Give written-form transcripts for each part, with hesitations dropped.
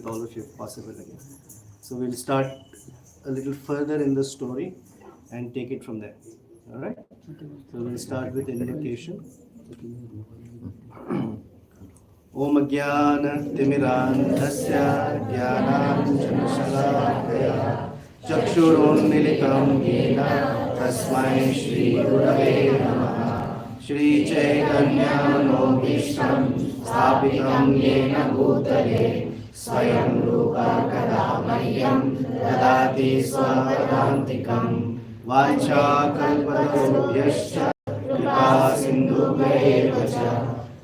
with all of you if possible again. So we'll start a little further in the story and take it from there. All right? So we'll start with invocation. Om Jnana Timirandhasya Jnananjanashalakaya Chakshurunmilitam Yena Tasmai Shri Gurave Namaha Shri Chaitanya Manobhishtam Sthapitam Yena Bhutale Swayam Rupa Kadamahyam Dadati Swapadantikam Vacha Kalpatarubhyascha Kripa Sindhubheva Cha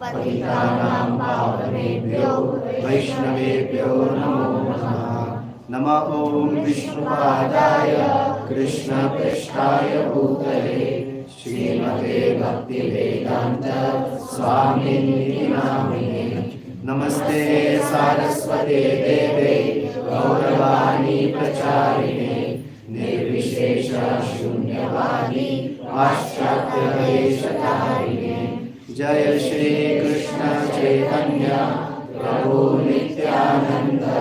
Patitanam Pavanebhyo Vaishnavebhyo Namo Namaha Nama Om Vishnupadaya Krishna Prishthaya Bhutale Srimate Bhakti Vedanta Swamini Namine Namaste Saraswate Deve Gauravani Pracharine Nirvishesha Shunyavadi Paschatya Deshatarine Jaya Shri Krishna Chaitanya Prabhu Nityananda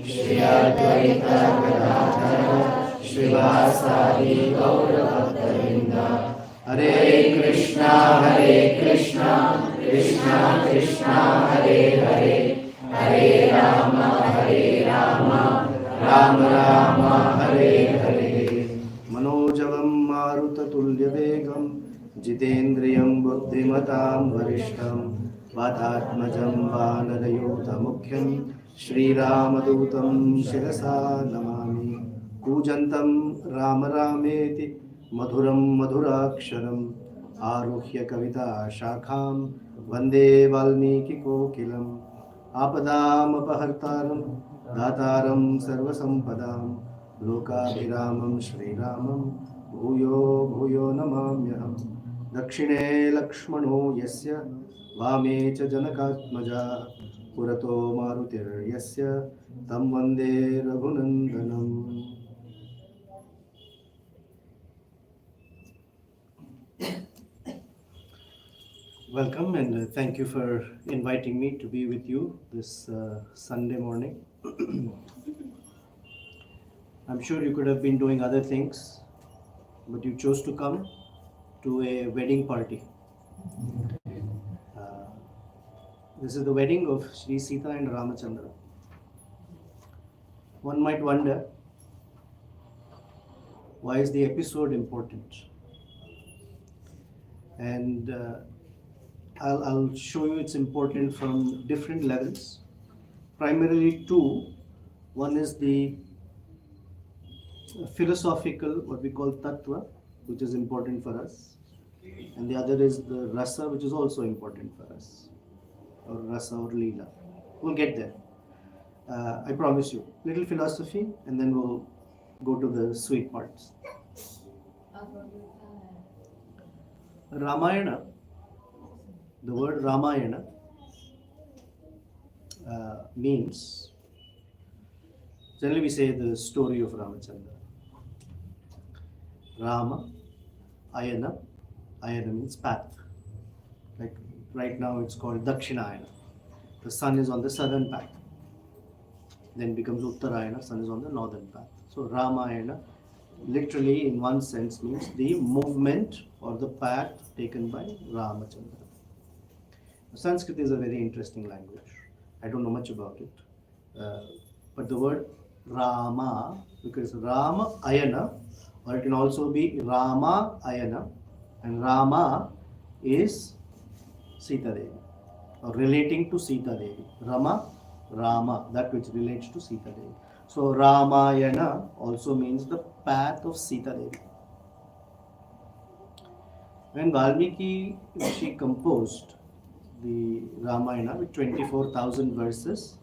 Shri Advaita Gadadhara Srivasadi Gaura Bhaktavinda Hare Krishna Krishna Krishna Hare Hare Hare Rama Rama Rama Hare Hare Manojavam Maruta Tulya Vegam Jitendriyam Buddhimatam Varishtam Vatatmajam Vanarayuta Mukhyam Shri Ramadutam Shirasa Namami Pujantam Rama Rameti Madhuram Madhuraksharam Aruhya Kavita Shakham Vande Valmiki Kokilam Apadam Apahartaram Dataram Sarvasampadam Lokabhiramam Shri Ramam Bhuyo Bhuyo Namamyaham Dakshine Lakshmano Yasya Vame Cha Janakatmaja Purato Marutir Yasya Tam Vande Raghunandanam. Welcome and thank you for inviting me to be with you this Sunday morning. I'm sure you could have been doing other things, but you chose to come to a wedding party. This is the wedding of Sri Sita and Ramachandra. One might wonder, why is the episode important? And I'll show you it's important from different levels. Primarily two. One is the philosophical, what we call tattva, which is important for us. And the other is the rasa, which is also important for us. Or rasa or leela. We'll get there. I promise you. Little philosophy and then we'll go to the sweet parts. Ramayana, the word Ramayana means, generally we say the story of Ramachandra. Rama, Ayana, Ayana means path. Like right now it's called Dakshinayana. The sun is on the southern path. Then becomes Uttarayana, sun is on the northern path. So Ramayana literally in one sense means the movement or the path taken by Ramachandra. Sanskrit is a very interesting language. I don't know much about it. But the word Rama, because Rama Ayana, or it can also be Rama Ayana, and Rama is Sita Devi, or relating to Sita Devi. Rama, that which relates to Sita Devi. So Ramayana also means the path of Sita Devi. When Valmiki Rishi composed the Ramayana with 24,000 verses,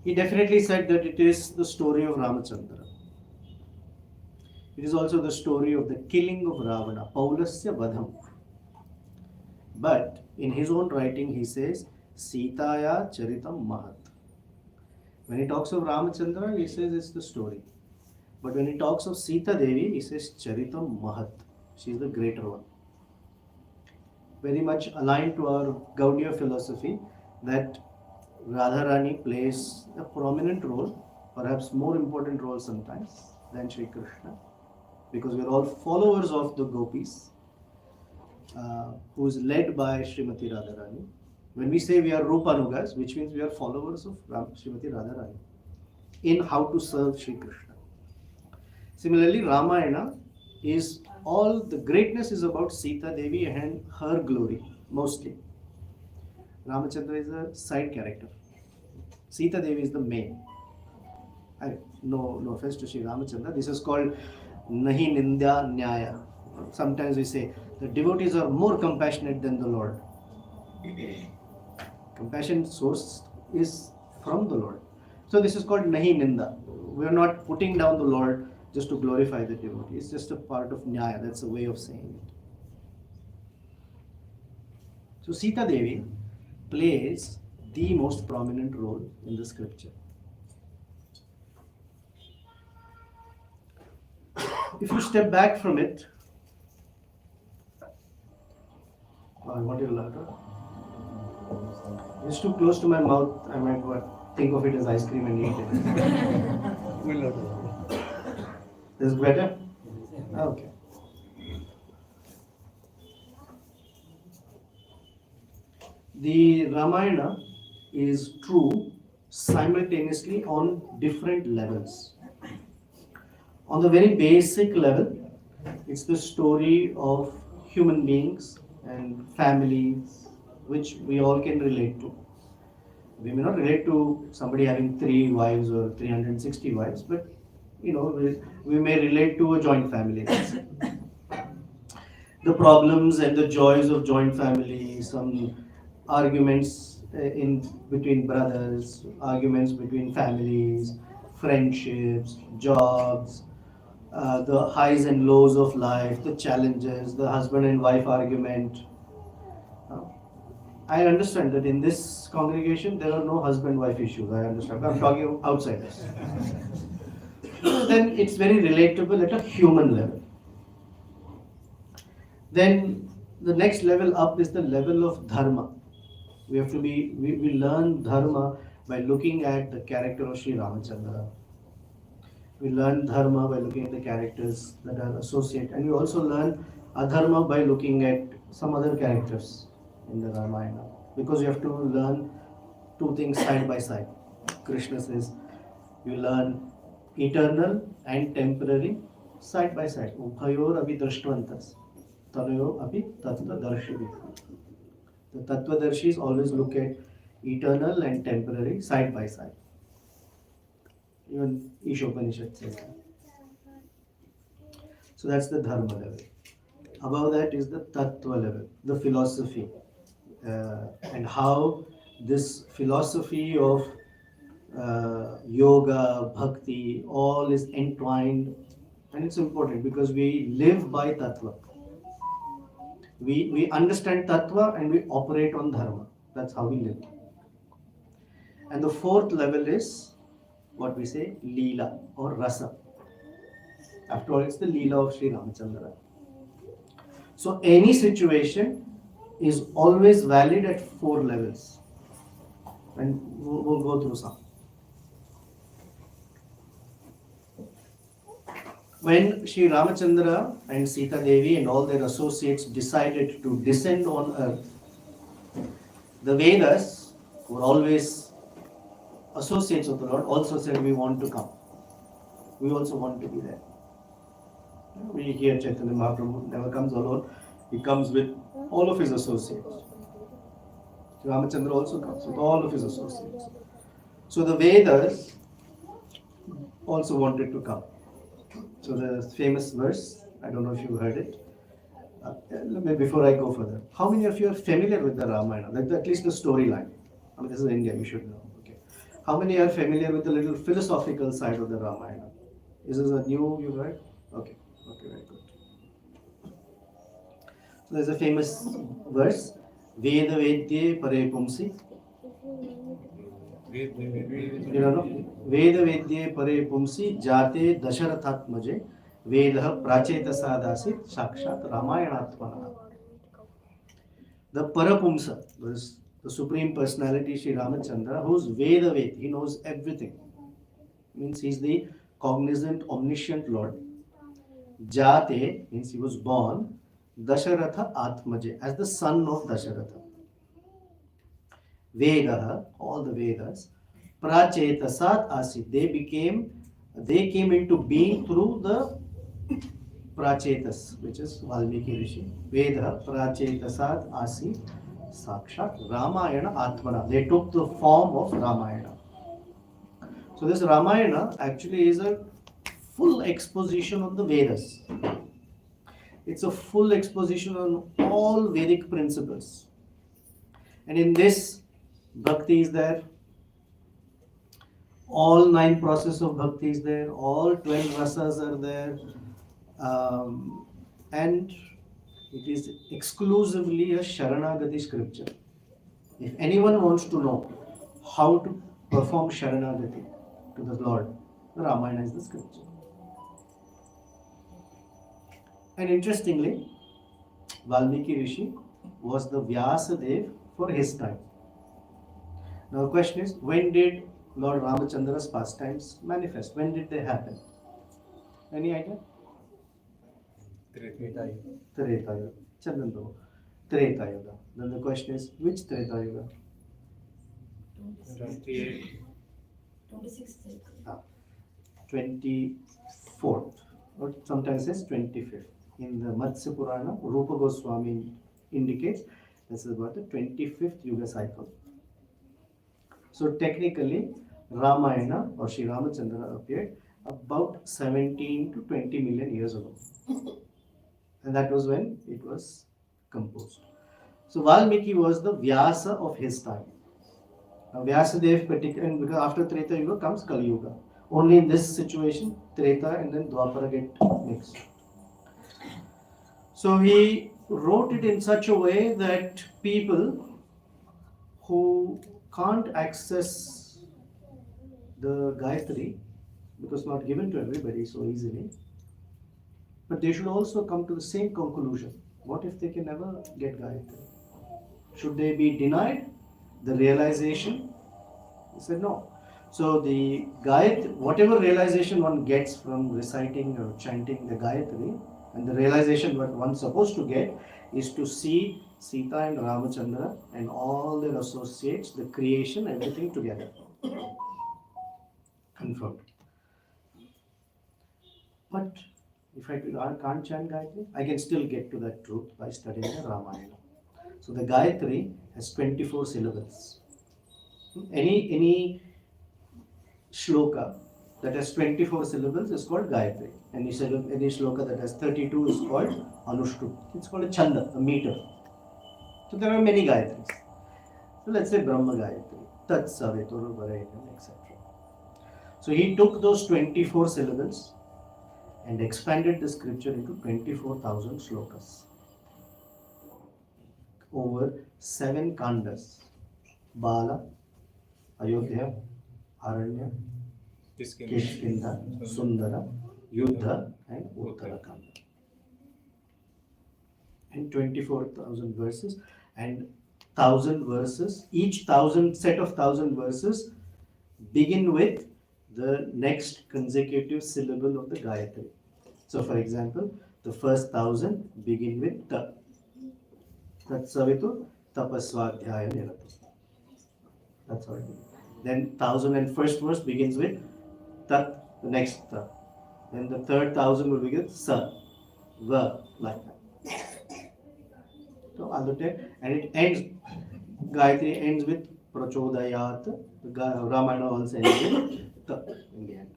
he definitely said that it is the story of Ramachandra. It is also the story of the killing of Ravana, Paulasya Vadham. But in his own writing he says, Sitaya Charitam Mahat. When he talks of Ramachandra, he says it's the story. But when he talks of Sita Devi, he says Charitam Mahat. She is the greater one. Very much aligned to our Gaudiya philosophy that Radharani plays a prominent role, perhaps more important role sometimes than Sri Krishna, because we are all followers of the gopis, who is led by Srimati Radharani. When we say we are Rupanugas, which means we are followers of Srimati Radharani in how to serve Sri Krishna. Similarly, Ramayana is all the greatness is about Sita Devi and her glory mostly. Ramachandra is a side character. Sita Devi is the main. No offense to Sri Ramachandra. This is called Nahi Nindya Nyaya. Sometimes we say the devotees are more compassionate than the Lord. Compassion source is from the Lord. So this is called Nahi Ninda. We are not putting down the Lord just to glorify the devotee. It's just a part of Nyaya. That's a way of saying it. So Sita Devi plays the most prominent role in the scripture. If you step back from it, I want it louder. It's too close to my mouth. I might think of it as ice cream and eat it. Is it better? Okay. The Ramayana is true simultaneously on different levels. On the very basic level, it's the story of human beings and families which we all can relate to. We may not relate to somebody having 3 wives or 360 wives, but we may relate to a joint family. The problems and the joys of joint family, some arguments in between brothers, arguments between families, friendships, jobs, the highs and lows of life, the challenges, the husband and wife argument. I understand that in this congregation there are no husband-wife issues. I understand. I'm talking of outsiders. Then it's very relatable at a human level. Then the next level up is the level of dharma. We learn dharma by looking at the character of Sri Ramachandra. We learn dharma by looking at the characters that are associated, and we also learn adharma by looking at some other characters in the Ramayana, because you have to learn two things side by side. Krishna says you learn eternal and temporary side by side. Ubhayor abhi drashtvantas, tanayo abhi tattvadarshi. The tattvadarshis always look at eternal and temporary side by side. Even Ishopanishad says that. So that's the dharma level. Above that is the tattva level, the philosophy, and how this philosophy of yoga, bhakti, all is entwined, and it's important because we live by tattva. We understand tattva and we operate on dharma. That's how we live. And the fourth level is what we say Leela or Rasa. After all, it's the Leela of Sri Ramachandra. So any situation is always valid at 4 levels. And we'll go through some. When Sri Ramachandra and Sita Devi and all their associates decided to descend on earth, the Vedas were always associates of the Lord, also said, we want to come. We also want to be there. We hear Chaitanya Mahaprabhu never comes alone. He comes with all of his associates. Ramachandra also comes with all of his associates. So the Vedas also wanted to come. So the famous verse, I don't know if you heard it. Before I go further, how many of you are familiar with the Ramayana? At least the storyline. I mean, this is India, you should know. Okay. How many are familiar with the little philosophical side of the Ramayana? Is this a new you heard? Okay, very good. So there's a famous verse, Veda Vedye Pare Pumsi. You don't know? Veda Vedye Pare Pumsi Jate Dasharathatmaje Veda Pracheta Sadasit Shakshat Ramayanatmana. The Parapumsa, the Supreme Personality Sri Ramachandra, who's Veda Ved, he knows everything. Means he's the cognizant, omniscient Lord. Jate means he was born Dasharatha Atmaje, as the son of Dasharatha. Vedaha, all the Vedas, Prachetasat Asit, they came into being through the Prachetas, which is Valmiki Rishi. Veda Prachetasat Asit Sakshat Ramayana Atmana. They took the form of Ramayana. So this Ramayana actually is a full exposition of the Vedas. It's a full exposition on all Vedic principles. And in this, Bhakti is there, all 9 processes of Bhakti is there, all 12 rasas are there, and it is exclusively a Sharanagati scripture. If anyone wants to know how to perform Sharanagati to the Lord, the Ramayana is the scripture. And interestingly, Valmiki Rishi was the Vyasadev for his time. Now the question is, when did Lord Ramachandra's pastimes manifest? When did they happen? Any idea? Treta Yuga. Chandan Prabhu. Treta Yuga. Then the question is, which Treta Yuga? 28. 24th. Or sometimes says 25th. In the Matsya Purana, Rupa Goswami indicates this is about the 25th Yuga cycle. So technically, Ramayana or Sri Ramachandra appeared about 17 to 20 million years ago. And that was when it was composed. So Valmiki was the Vyasa of his time. Now Vyasadev particularly, because after Treta Yuga comes Kali Yuga. Only in this situation, Treta and then Dwapara get mixed. So he wrote it in such a way that people who can't access the Gayatri, because not given to everybody so easily, but they should also come to the same conclusion. What if they can never get Gayatri? Should they be denied the realization? He said no. So the Gayatri, whatever realization one gets from reciting or chanting the Gayatri, and the realization what one's supposed to get is to see Sita and Ramachandra and all their associates, the creation, everything together. Confirmed. But if I can't chant Gayatri, I can still get to that truth by studying the Ramayana. So the Gayatri has 24 syllables. Any shloka that has 24 syllables is called Gayatri. Any shloka that has 32 is called Anushtup. It's called a chanda, a meter. So there are many Gayatris. So let's say Brahma Gayatri, Tat Savitur Varenyam, etc. So he took those 24 syllables and expanded the scripture into 24,000 shlokas. Over 7 kandas. Bala, Ayodhya, Aranya, Kishkinda, Sundara, Yuddha and Uttarakanda. And 24,000 verses and 1,000 verses. Each set of 1,000 verses begin with the next consecutive syllable of the Gayatri. So for example, the first 1,000 begin with Ta. Tat Savitur Tapaswadhyaya Nirata. That's how it begins. Then 1,001st verse begins with Tat, the next Ta. Then the third 1,000 will begin with Sa, Va, like that. So and it ends, Gayatri ends with Prachodayat. The Ramayana also ends with Ta in the end.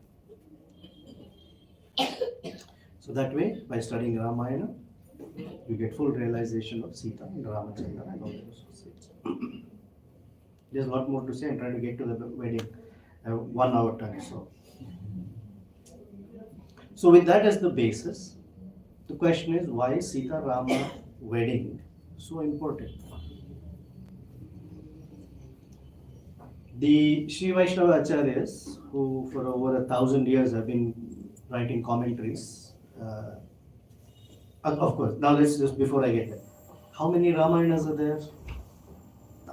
So that way, by studying Ramayana, you get full realization of Sita and Ramachandra and all those associates. There's a lot more to say. I'm trying to get to the wedding. I have 1 hour time. So with that as the basis, the question is, why is Sita Rama wedding so important? The Sri Vaishnava Acharyas, who for over 1,000 years have been writing commentaries, of course, now let's just, before I get there, how many Ramayanas are there?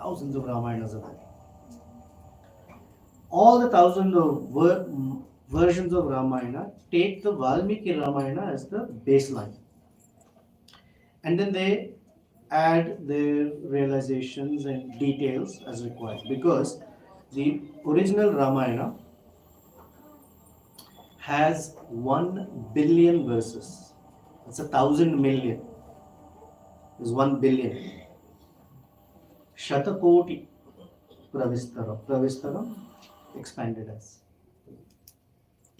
thousands of Ramayanas are there. All the thousands of versions of Ramayana take the Valmiki Ramayana as the baseline. And then they add their realizations and details as required. Because the original Ramayana has 1 billion verses. It's 1,000 million. It's 1 billion. Shatakoti Pravistaram. Pravistaram expanded as.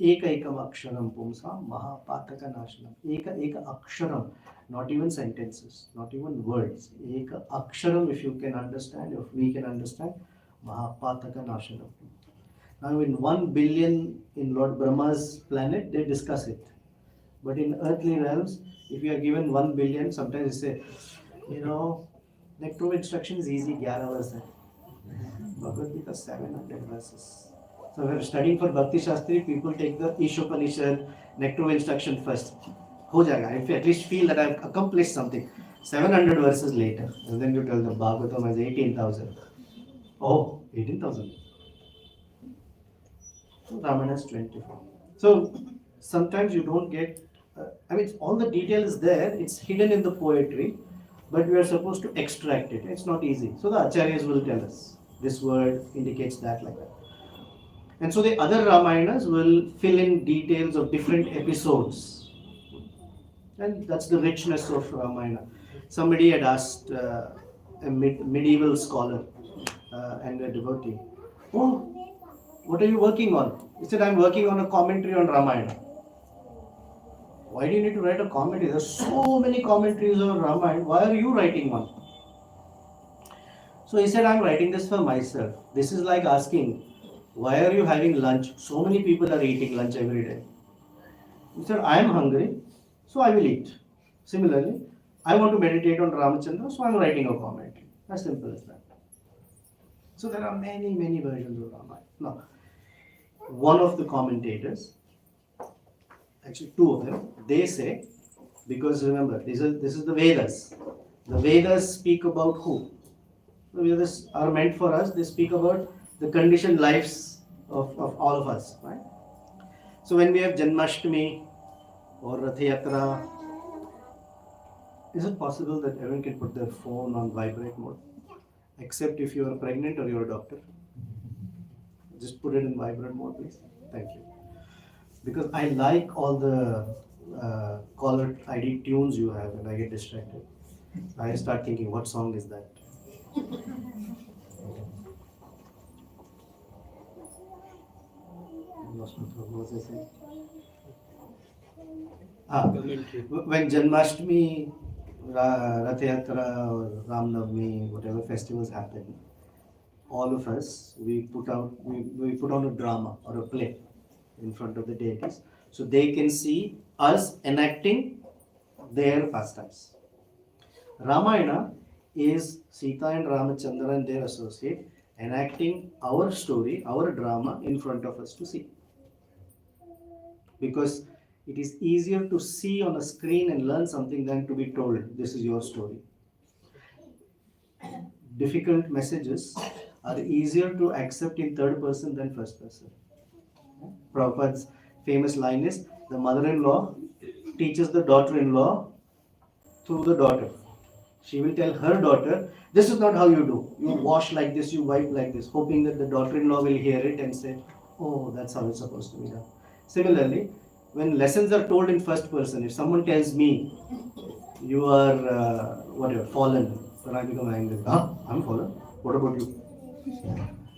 Eka aksharam pumsa mahapataka nashanam. Eka aksharam, not even sentences, not even words. Eka aksharam, if you can understand, if we can understand, mahapataka nashanam. Now in 1 billion in Lord Brahma's planet, they discuss it. But in earthly realms, if you are given 1 billion, sometimes they say, like true instruction is easy, 11 verses. Bhagavad Gita 700 verses. So when studying for Bhakti Shastri, people take the Ishopanishad, Nectar instruction first. Ho jayega. If you at least feel that I've accomplished something. 700 verses later, and then you tell the Bhagavatam has 18,000. Oh, 18,000. So Ramayana is 24. So sometimes you don't get, all the detail is there, it's hidden in the poetry, but we are supposed to extract it. It's not easy. So the Acharyas will tell us, this word indicates that, like that. And so the other Ramayanas will fill in details of different episodes. And that's the richness of Ramayana. Somebody had asked a medieval scholar and a devotee, "Oh, what are you working on?" He said, "I'm working on a commentary on Ramayana." "Why do you need to write a commentary? There are so many commentaries on Ramayana. Why are you writing one?" So he said, "I'm writing this for myself. This is like asking, why are you having lunch? So many people are eating lunch every day." He said, "I am hungry, so I will eat." Similarly, I want to meditate on Ramachandra, so I am writing a commentary. As simple as that. So there are many, many versions of Ramayana. Now, one of the commentators, actually two of them, they say, because remember, this is the Vedas. The Vedas speak about who? The Vedas are meant for us. They speak about the conditioned lives of all of us, right? So when we have Janmashtami or Rath Yatra, is it possible that everyone can put their phone on vibrate mode? Except if you are pregnant or you're a doctor. Just put it in vibrate mode, please. Thank you. Because I like all the caller ID tunes you have and I get distracted. I start thinking, what song is that? When Janmashtami, Rath Yatra or Ram Navami, whatever festivals happen, all of us, we put on a drama or a play in front of the deities so they can see us enacting their pastimes. Ramayana is Sita and Ramachandra and their associate enacting our story, our drama in front of us to see. Because it is easier to see on a screen and learn something than to be told, this is your story. Difficult messages are easier to accept in third person than first person. Prabhupada's famous line is, the mother-in-law teaches the daughter-in-law through the daughter. She will tell her daughter, this is not how you do. You wash like this, you wipe like this, hoping that the daughter-in-law will hear it and say, oh, that's how it's supposed to be done. Similarly, when lessons are told in first person, if someone tells me, you are fallen, then I become angry. I'm fallen. What about you?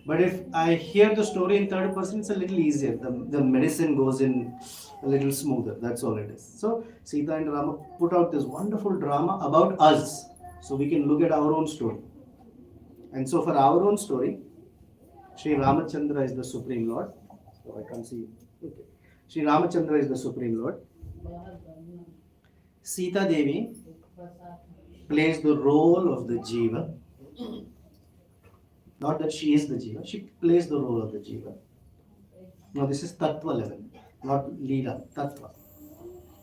But if I hear the story in third person, it's a little easier. The medicine goes in a little smoother. That's all it is. So Sita and Rama put out this wonderful drama about us, so we can look at our own story. And so for our own story, Sri Ramachandra is the Supreme Lord. So I can't see. Okay. Sri Ramachandra is the Supreme Lord. Sita Devi plays the role of the Jiva. Not that she is the Jiva, she plays the role of the Jiva. Now this is Tattva level, not Leela, Tattva.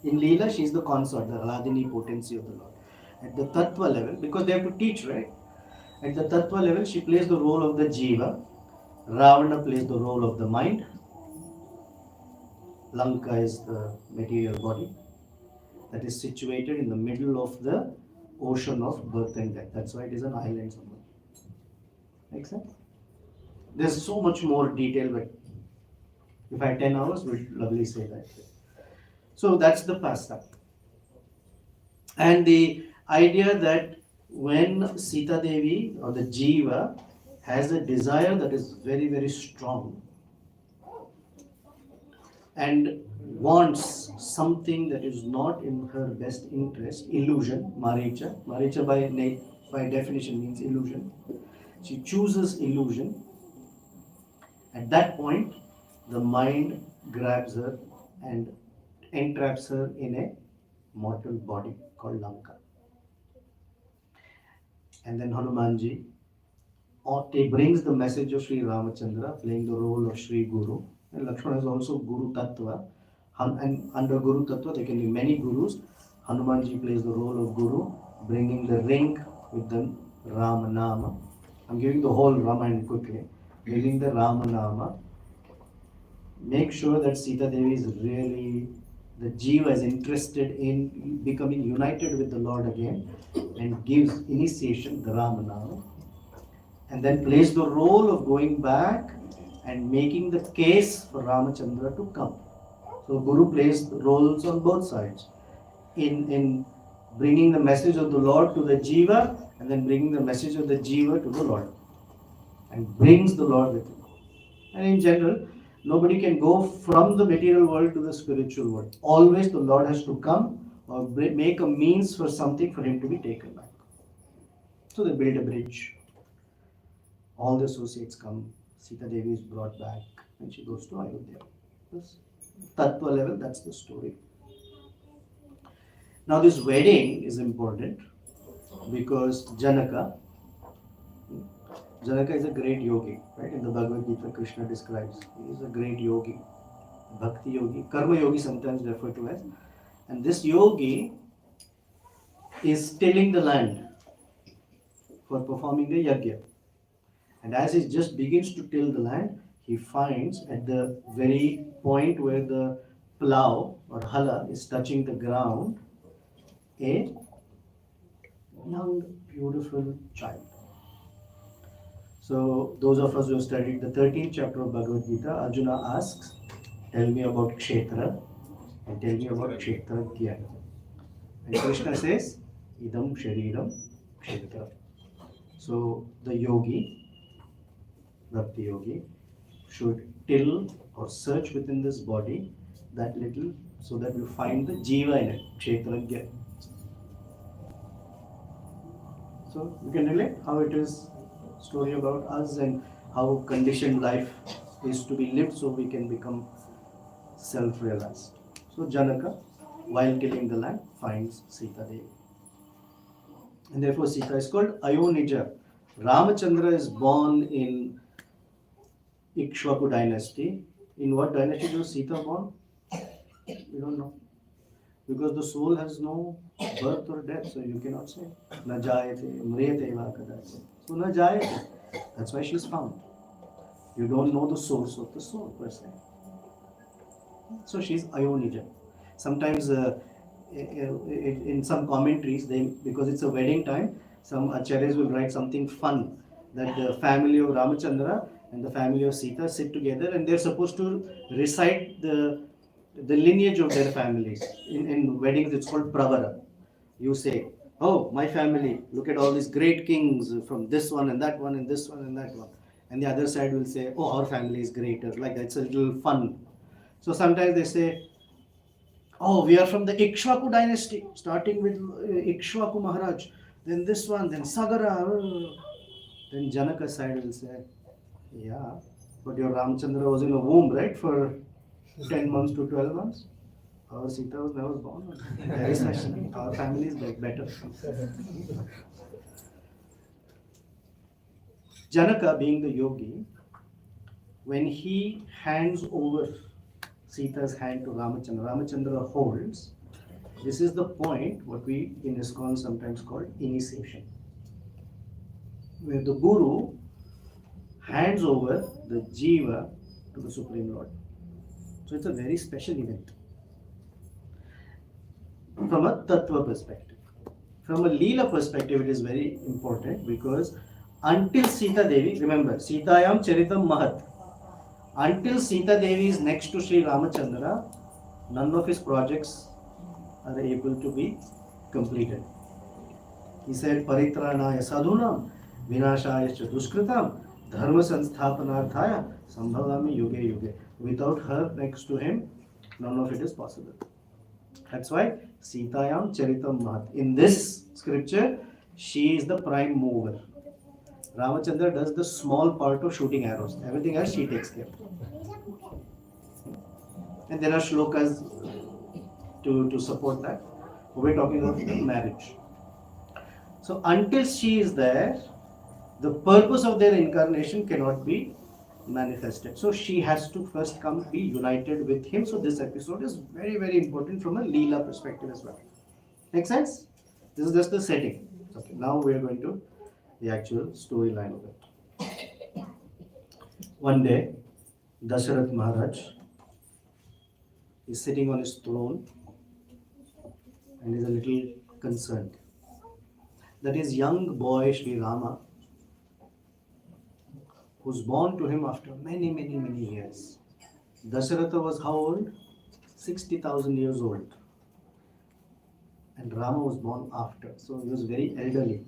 In Leela, she is the consort, the Aladini potency of the Lord. At the Tattva level, because they have to teach, right? At the Tattva level, she plays the role of the Jiva. Ravana plays the role of the mind. Lanka is the material body that is situated in the middle of the ocean of birth and death. That's why it is an island somewhere. Make sense? There's so much more detail, but if I had 10 hours, we'd lovely say that. So that's the pastime. And the idea that when Sita Devi or the Jiva has a desire that is very, very strong and wants something that is not in her best interest, illusion, Maricha. Maricha by definition means illusion. She chooses illusion. At that point, the mind grabs her and entraps her in a mortal body called Lanka. And then Hanumanji brings the message of Sri Ramachandra, playing the role of Sri Guru. And Lakshmana is also Guru Tattva. And under Guru Tattva, there can be many Gurus. Hanumanji plays the role of Guru, bringing the ring with the Rama Nama. I'm giving the whole Ramayana quickly. Bringing the Rama Nama. Make sure that Sita Devi is really, the Jiva is interested in becoming united with the Lord again and gives initiation, the Rama Nama. And then plays the role of going back and making the case for Ramachandra to come. So Guru plays roles on both sides in bringing the message of the Lord to the Jiva and then bringing the message of the Jiva to the Lord and brings the Lord with him. And in general, nobody can go from the material world to the spiritual world. Always the Lord has to come or make a means for something for him to be taken back. So they build a bridge. All the associates come. Sita Devi is brought back and she goes to Ayodhya. This Tattva level, that's the story. Now this wedding is important because Janaka is a great yogi, right? In the Bhagavad Gita, Krishna describes he is a great yogi, bhakti yogi, karma yogi sometimes referred to as. And this yogi is tilling the land for performing the yajna. And as he just begins to till the land, he finds at the very point where the plow or hala is touching the ground, a young, beautiful child. So those of us who have studied the 13th chapter of Bhagavad Gita, Arjuna asks, tell me about Kshetra and tell me about Kshetrajya. And Krishna says, Idam Shariram Kshetra. So the yogi, Bhakti yogi, should till or search within this body that little so that you find the Jiva in it, Kshetrajya. So you can relate how it is story about us and how conditioned life is to be lived so we can become self-realized. So Janaka, while tilling the land, finds Sita Devi. And therefore Sita is called Ayonija. Ramachandra is born in Ikshvaku dynasty. In what dynasty was Sita born? We don't know. Because the soul has no birth or death, so you cannot say. Na jayate, mriyate va kadate. So na jayate. That's why she is found. You don't know the source of the soul per se. So she is Ayonija. Sometimes in some commentaries, because it's a wedding time, some acharyas will write something fun that the family of Ramachandra and the family of Sita sit together and they're supposed to recite the lineage of their families. In weddings, it's called Pravara. You say, oh, my family, look at all these great kings from this one and that one and this one and that one. And the other side will say, oh, our family is greater. Like that's a little fun. So sometimes they say, oh, we are from the Ikshvaku dynasty, starting with Ikshvaku Maharaj. Then this one, then Sagara. Then Janaka side will say, yeah, but your Ramchandra was in a womb, right, for 10 months to 12 months. Our Sita was never born. Very special. Our family is better. Janaka, being the yogi, when he hands over Sita's hand to Ramachandra, Ramachandra holds. This is the point, what we in ISKCON sometimes call initiation. where the Guru hands over the Jiva to the Supreme Lord. So it's a very special event from a Tattva perspective. From a Leela perspective, it is very important because until Sita Devi, remember, Sitayam Charitam Mahat, until Sita Devi is next to Sri Ramachandra, none of his projects are able to be completed. He said, Paritranaya sadhunam, vinashaya cha duskritam, dharma sansthapanarthaya, sambhavami yuge yuge. Without her next to him, none of it is possible. That's why Sitayam Charitam Mahat. In this scripture, she is the prime mover. Ramachandra does the small part of shooting arrows. Everything else she takes care. And there are shlokas to support that. We're talking about the marriage. So until she is there, the purpose of their incarnation cannot be manifested. So she has to first come be united with him. So this episode is very, very important from a Leela perspective as well. Make sense? This is just the setting. Okay, now we are going to the actual storyline of it. One day, Dasharatha Maharaj is sitting on his throne and is a little concerned that his young boy Sri Rama, who's born to him after many, many, many years. Dasharatha was how old? 60,000 years old. And Rama was born after. So he was very elderly.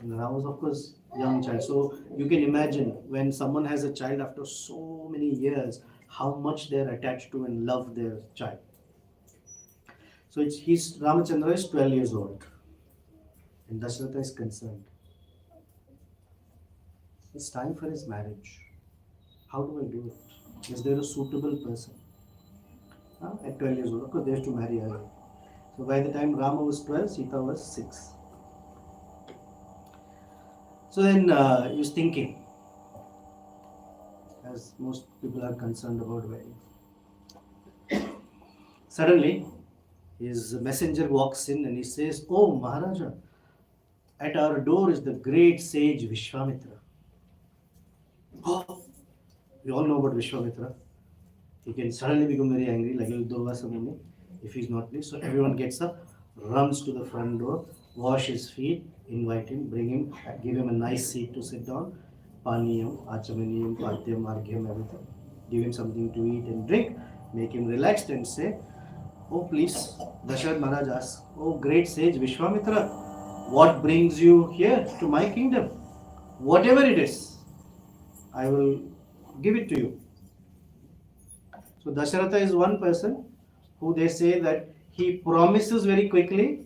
And Rama was, of course, young child. So you can imagine when someone has a child after so many years, how much they're attached to and love their child. So Ramachandra is 12 years old. And Dasharatha is concerned. It's time for his marriage. How do I do it? Is there a suitable person? At 12 years old, of course, they have to marry early. So by the time Rama was 12, Sita was 6. So then he was thinking, as most people are concerned about wedding. Suddenly, his messenger walks in and he says, "Oh Maharaja, at our door is the great sage Vishwamitra." Oh, we all know about Vishwamitra. He can suddenly become very angry, like Durvasa Muni, if he's not pleased. So everyone gets up, runs to the front door, wash his feet, invite him, bring him, give him a nice seat to sit down, paniyam, achamaniyam, padyam, arghyam, everything. Give him something to eat and drink, make him relaxed and say, "Oh please," Dasharatha Maharaj asks, "Oh great sage Vishwamitra, what brings you here to my kingdom? Whatever it is, I will give it to you." So Dasharatha is one person who they say that he promises very quickly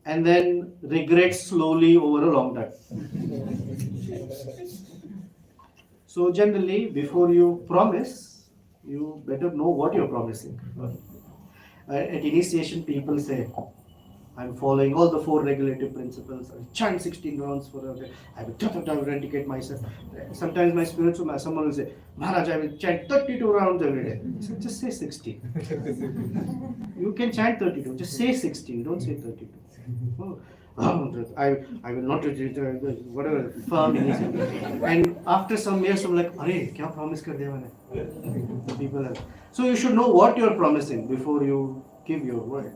and then regrets slowly over a long time. So generally, before you promise, you better know what you're promising. At initiation, people say, "I'm following all the 4 regulative principles. I will chant 16 rounds for a day. I will authenticate myself." Sometimes my spiritual, someone will say, "Maharaj, I will chant 32 rounds every day." I said, "Just say 16. You can chant 32. Just say 16. Don't say 32. Oh, I will not whatever firm initiation. And after some years, I'm like, "Arey, kya promise kar diya maine?" The people are. So you should know what you're promising before you give your word.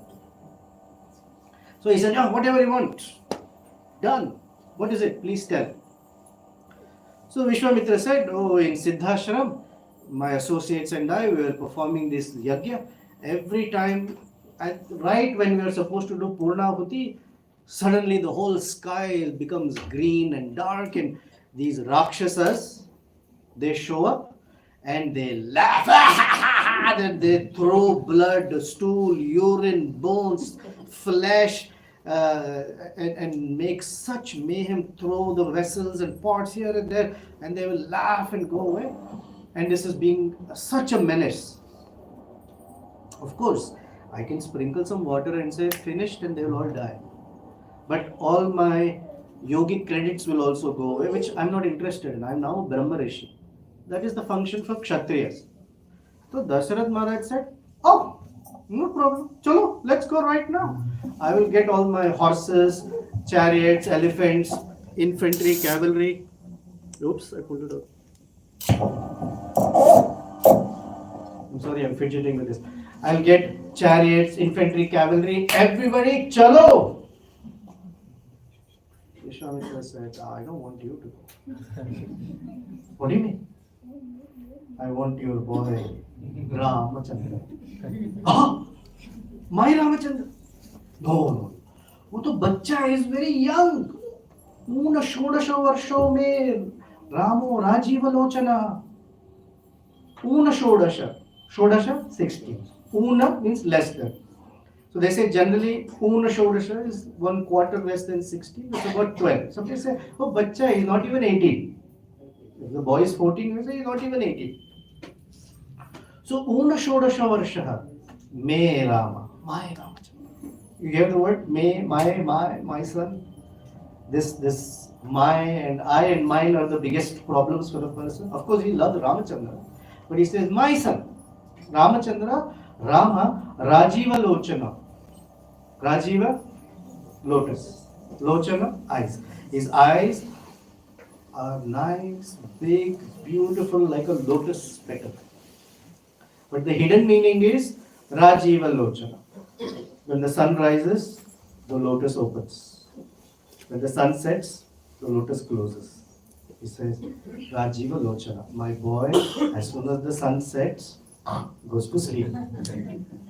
So he said, "Oh, whatever you want, done. What is it? Please tell." So Vishwamitra said, "Oh, in Siddhashram, my associates and I, we were performing this yajna. Every time, right when we are supposed to do Purnahuti, suddenly the whole sky becomes green and dark, and these Rakshasas, they show up and they laugh and they throw blood, stool, urine, bones, flesh, and make such mayhem, throw the vessels and pots here and there, and they will laugh and go away. And this is being such a menace. Of course, I can sprinkle some water and say finished and they will all die. But all my yogic credits will also go away, which I'm not interested in. I'm now a Brahma Rishi. That is the function for Kshatriyas. So Dasharatha Maharaj said, "Oh, No problem. Chalo, let's go right now. I will get all my horses, chariots, elephants, infantry, cavalry. Oops, I pulled it out. I'm sorry, I'm fidgeting with this. I'll get chariots, infantry, cavalry, everybody, chalo! Vishwamitra said, I don't want you to go. What do you mean? I want your boy, Ramachandra. Ah, my Ramachandra? No. वो तो बच्चा is very young. ऊन षोडश वर्षों में रामो राजीव लोचना. ऊन षोडश. Shodasha 16. Una means less than. So they say generally Una Shodasha is 1/4 less than 16. It's about 12. Some people say, oh, bacha is not even 18. If the boy is 14, you say he's not even 18. So Una Shodasha Varshaha, Me Rama, my Rama. You hear the word me, my son? This my and I and mine are the biggest problems for a person. Of course, he loved Ramachandra, but he says, my son. Ramachandra, Rama, Rajiva Lochana. Rajiva, lotus. Lochana, eyes. His eyes are nice, big, beautiful, like a lotus petal. But the hidden meaning is Rajiva Lochana. When the sun rises, the lotus opens. When the sun sets, the lotus closes. He says, Rajiva Lochana. My boy, as soon as the sun sets, goes to sleep.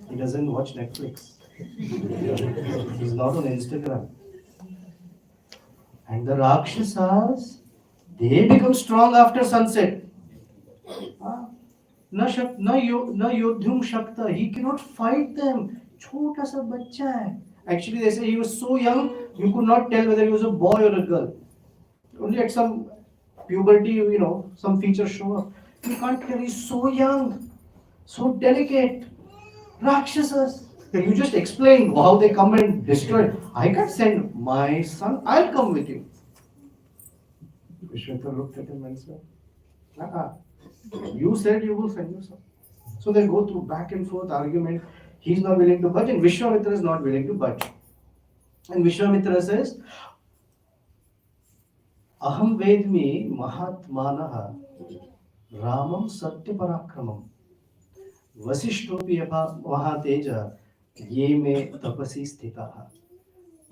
He doesn't watch Netflix. He's not on Instagram. And the Rakshasas, they become strong after sunset. Na yodhum shakta. He cannot fight them. Chota sa bachcha hai. Actually, they say he was so young, you could not tell whether he was a boy or a girl. Only at some puberty, some features show up. You can't tell, he's so young, so delicate. Rakshasas. You just explain how they come and destroy. I can't send my son, I'll come with you. Vishwamitra looked at him and said, you said you will send your son. So they go through back and forth argument. He's not willing to budge and Vishwamitra is not willing to budge. And Vishwamitra says, Aham vedmi mahatmanaha Ramam satya parakramam Vasishtopi mahateja ye me tapasi sthitaha.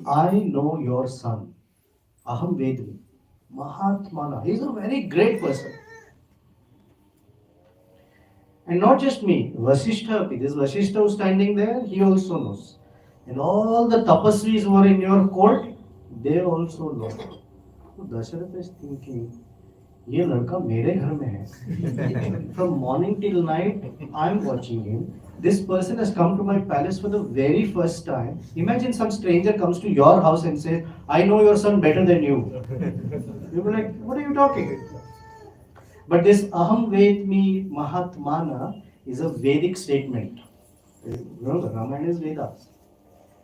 I know your son. Aham vedmi mahatmana. He's a very great person. And not just me, Vasishtha, this Vasishtha who's standing there, he also knows. And all the tapasvis who are in your court, they also know. So Dasharatha is thinking, ये लड़का मेरे घर में है. From morning till night, I'm watching him. This person has come to my palace for the very first time. Imagine some stranger comes to your house and says, I know your son better than you. You'll be like, what are you talking? But this Aham Vedmi Mahatmana is a Vedic statement. Remember, Ramayana is Vedas.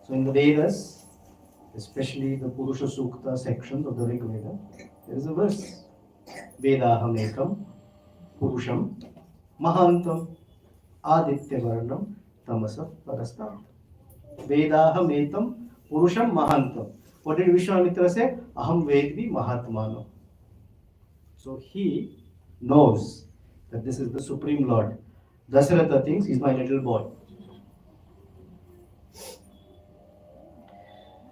So in the Vedas, especially the Purusha Sukta sections of the Rig Veda, there is a verse. Vedaham ekam Purusham Mahantam Aditya Varnam Tamasa Parastam. Vedaham ekam Purusham Mahantam. What did Vishwamitra say? Aham Vedmi Mahatmana. So he knows that this is the Supreme Lord. Dasharatha thinks he's my little boy.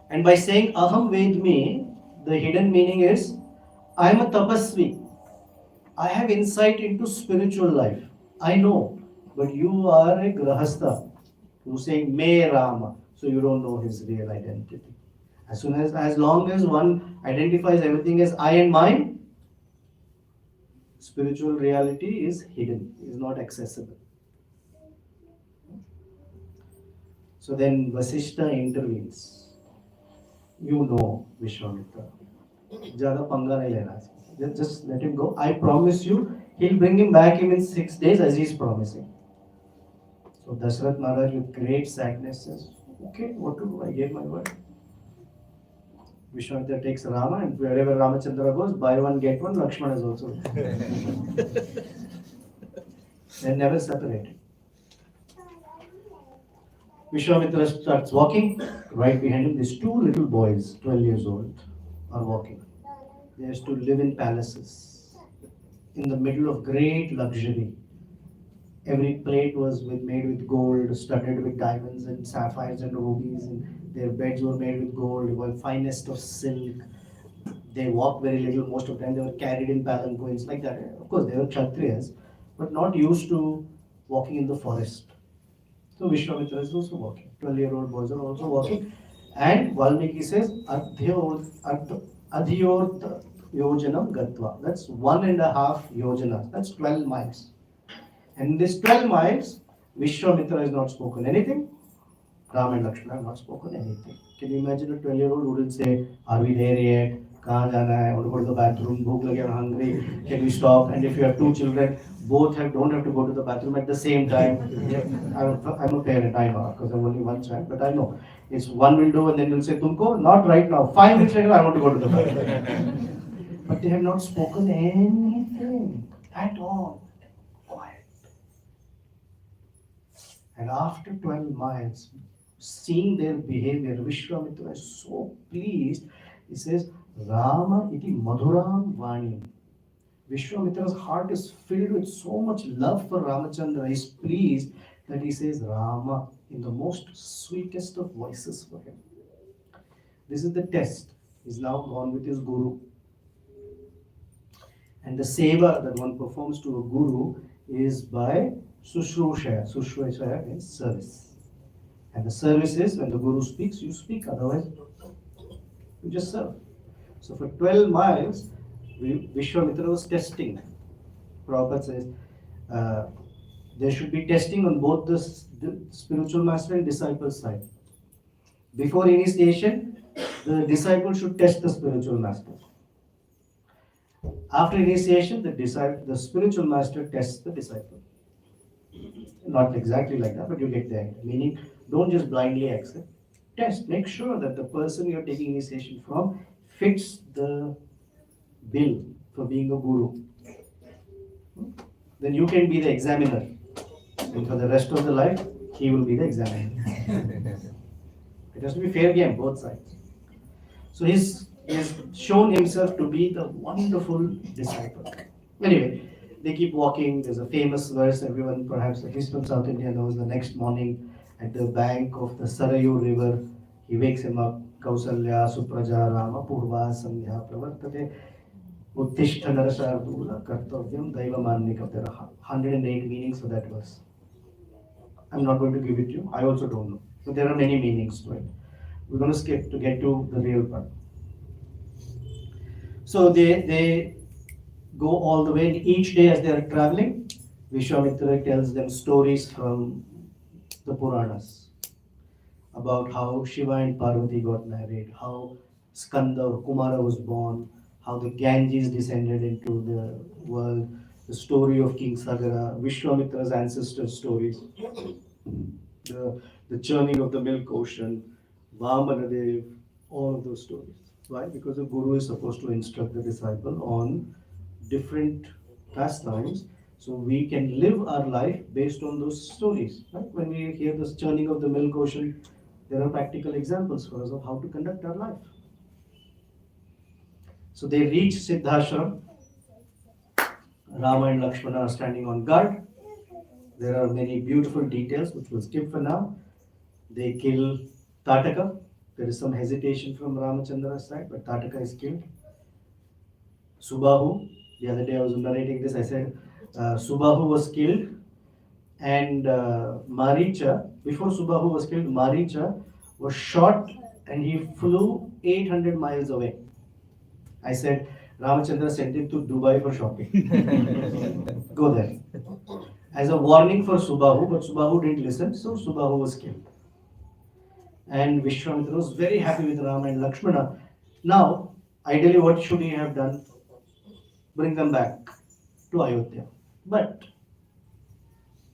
And by saying Aham Vedmi, the hidden meaning is I am a tapasvi. I have insight into spiritual life. I know. But you are a grahastha who's saying Me Rama. So you don't know his real identity. As long as one identifies everything as I and mine, spiritual reality is hidden, is not accessible. So then Vasishtha intervenes. You know Vishwamitra. Jada panga nahi lena. Just let him go. I promise you, he'll bring him back in 6 days as he's promising. So Dasharath Maharaj with great sadness says, okay, what to do? I gave my word. Vishwamitra takes Rama and wherever Ramachandra goes, buy one, get one, Lakshmana is also. They're never separated. Vishwamitra starts walking. Right behind him, these two little boys, 12 years old, are walking. They used to live in palaces in the middle of great luxury. Every plate was made with gold, studded with diamonds and sapphires and rubies, and their beds were made with gold, were finest of silk. They walked very little. Most of the time, they were carried in palanquins like that. Of course, they were Kshatriyas, but not used to walking in the forest. So Vishwamitra is also walking. 12-year-old boys are also walking. And Valmiki says, Adhyorth yojanam gatva. That's 1.5 yojanas. That's 12 miles. And in this 12 miles, Vishwamitra has not spoken anything. Ram and Lakshmana have not spoken anything. Can you imagine a 12-year-old who will say, are we there yet? Kahan jana hai? I want to go to the bathroom. Bhook lagi, I'm hungry. Can we stop? And if you have two children, don't have to go to the bathroom at the same time. Yeah, I'm a parent, I know, because I'm only one child, but I know. It's one will do, and then will say, Tumko, not right now. 5 minutes later, I want to go to the bathroom. But they have not spoken anything at all. Quiet. And after 12 miles, seeing their behavior, Vishwamitra is so pleased. He says, Rama iti madhuram vani. Vishwamitra's heart is filled with so much love for Ramachandra. He's pleased that he says Rama in the most sweetest of voices for him. This is the test. He's now gone with his guru. And the seva that one performs to a guru is by Sushrusha. Sushrusha means service. And the service is when the guru speaks, you speak, otherwise, you just serve. So for 12 miles, Vishwamitra was testing. Prabhupada says there should be testing on both the spiritual master and disciple side. Before initiation, the disciple should test the spiritual master. After initiation, the spiritual master tests the disciple. Not exactly like that, but you get the idea. Meaning, don't just blindly accept. Test. Make sure that the person you're taking initiation from fits the bill for being a guru. Then you can be the examiner. And for the rest of the life, he will be the examiner. It has to be fair game, both sides. So he's shown himself to be the wonderful disciple. Anyway, they keep walking. There's a famous verse everyone, perhaps at least from South India, knows. The next morning at the bank of the Sarayu river, he wakes him up. Kausalya Supraja Rama Purva Sandhya Pravartate Uttishta Narasardula Kartavyam Daivamannikaptaraha. 108 meanings for that verse. I'm not going to give it to you. I also don't know. But there are many meanings to it. We're going to skip to get to the real part. So they go all the way, and each day as they are traveling, Vishwamitra tells them stories from the Puranas about how Shiva and Parvati got married, how Skanda or Kumara was born, how the Ganges descended into the world, the story of King Sagara, Vishwamitra's ancestor stories, the churning of the milk ocean, Vamanadev, all of those stories. Why? Because the guru is supposed to instruct the disciple on different pastimes, so we can live our life based on those stories. Right? When we hear this churning of the milk ocean, there are practical examples for us of how to conduct our life. So they reach Siddhashram. Rama and Lakshmana are standing on guard. There are many beautiful details which we'll skip for now. They kill Tataka. There is some hesitation from Ramachandra's side, but Tataka is killed. Subahu, the other day I was narrating this, I said Subahu was killed, and Maricha, before Subahu was killed, Maricha was shot and he flew 800 miles away. I said, Ramachandra sent him to Dubai for shopping. Go there. As a warning for Subahu, but Subahu didn't listen, so Subahu was killed. And Vishwamitra was very happy with Rama and Lakshmana. Now, ideally, what should he have done? Bring them back to Ayodhya. But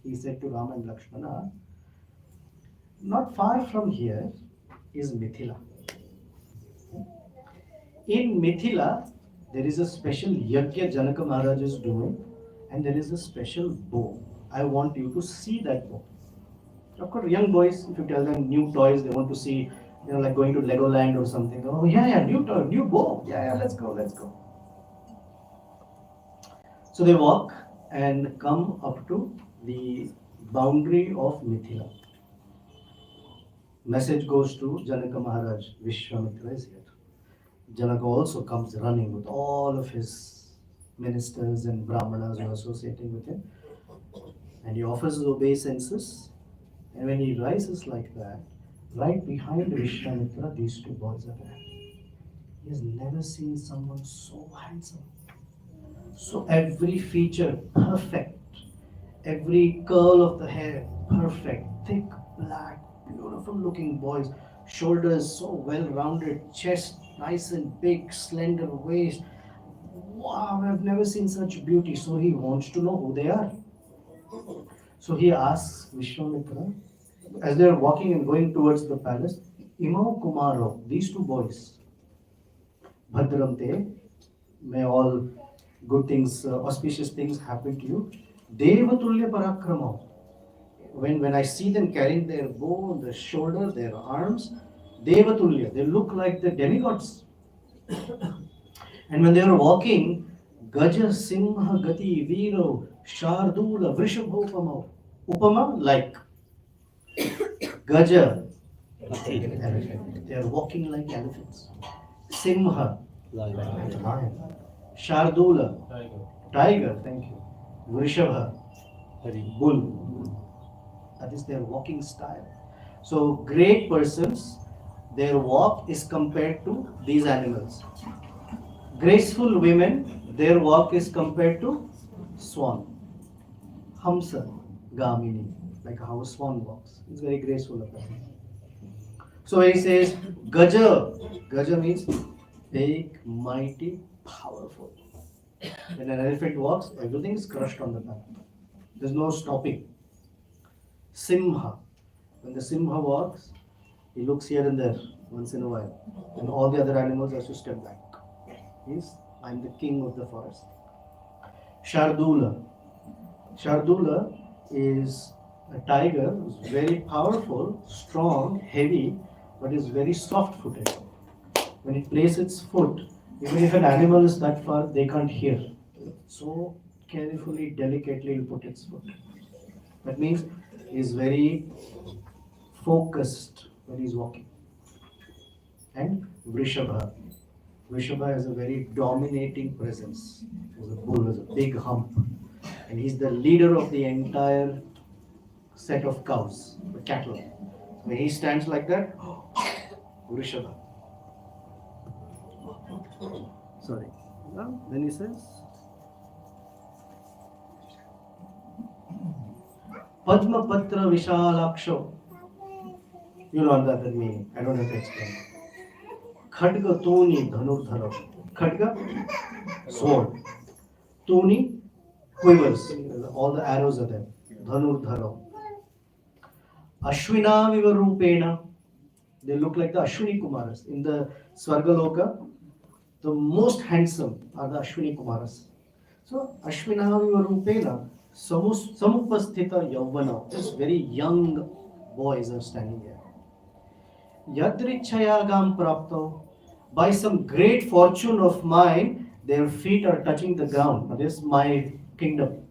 he said to Rama and Lakshmana, not far from here is Mithila. In Mithila, there is a special yajna Janaka Maharaj is doing, and there is a special bow. I want you to see that bow. Of course, young boys, if you tell them new toys, they want to see, like going to Legoland or something. Oh, yeah, new toy, new bow. Yeah, let's go, let's go. So they walk and come up to the boundary of Mithila. Message goes to Janaka Maharaj, Vishwamitra is here. Janaka also comes running with all of his ministers and brahmanas who are associating with him. And he offers his obeisances. And when he rises like that, right behind Vishwamitra, these two boys are there. He has never seen someone so handsome. So every feature perfect, every curl of the hair perfect, thick, black, beautiful looking boys, shoulders so well rounded, chest nice and big, slender waist. Wow, I've never seen such beauty. So he wants to know who they are. So he asks Vishwamitra, as they are walking and going towards the palace, Imao Kumaro, these two boys, Bhadramte, may all good things, auspicious things happen to you. Devatulya Parakrama. When I see them carrying their bow on their shoulder, their arms, Devatulya, they look like the demigods. And when they are walking, Gaja Simha Gati Viro Shardula Vrishabhopama. Upama, like Gaja, elephant. They are walking like elephants. Simha, lion. Shardula, tiger, thank you. Vrishabha, bull. That is their walking style. So great persons, their walk is compared to these animals. Graceful women, their walk is compared to swan. Hamsa, Gamini, like how a swan walks. It's very graceful of them. So he says, Gaja. Gaja means big, mighty, powerful. When an elephant walks, everything is crushed on the back. There's no stopping. Simha. When the Simha walks, he looks here and there once in a while. And all the other animals have to step back. Means, I'm the king of the forest. Shardula. Shardula is a tiger who's very powerful, strong, heavy, but is very soft footed. When it places its foot, even if an animal is that far, they can't hear. So carefully, delicately, it will put its foot. That means he is very focused when he's walking. And Vrishabha. Vrishabha has a very dominating presence. He's a bull, has a big hump. And he's the leader of the entire set of cows, the cattle. When he stands like that, Vrishabha. Sorry. Well, then he says, Padma Patra Vishalaksho. You know what that means. I don't have to explain. Khadga Tuni Dhanurdhara. Khadga, sword. Tuni, quivers. All the arrows are there. Dhanurdhara. Ashwina Viva Rupena. They look like the Ashwini Kumaras. In the Swargaloka, the most handsome are the Ashwini Kumaras. So, Ashwina Viva Rupena, Samupasthita Yavana. Just very young boys are standing here. Yadrichayagam Prapto. By some great fortune of mine, their feet are touching the ground. This is my kingdom.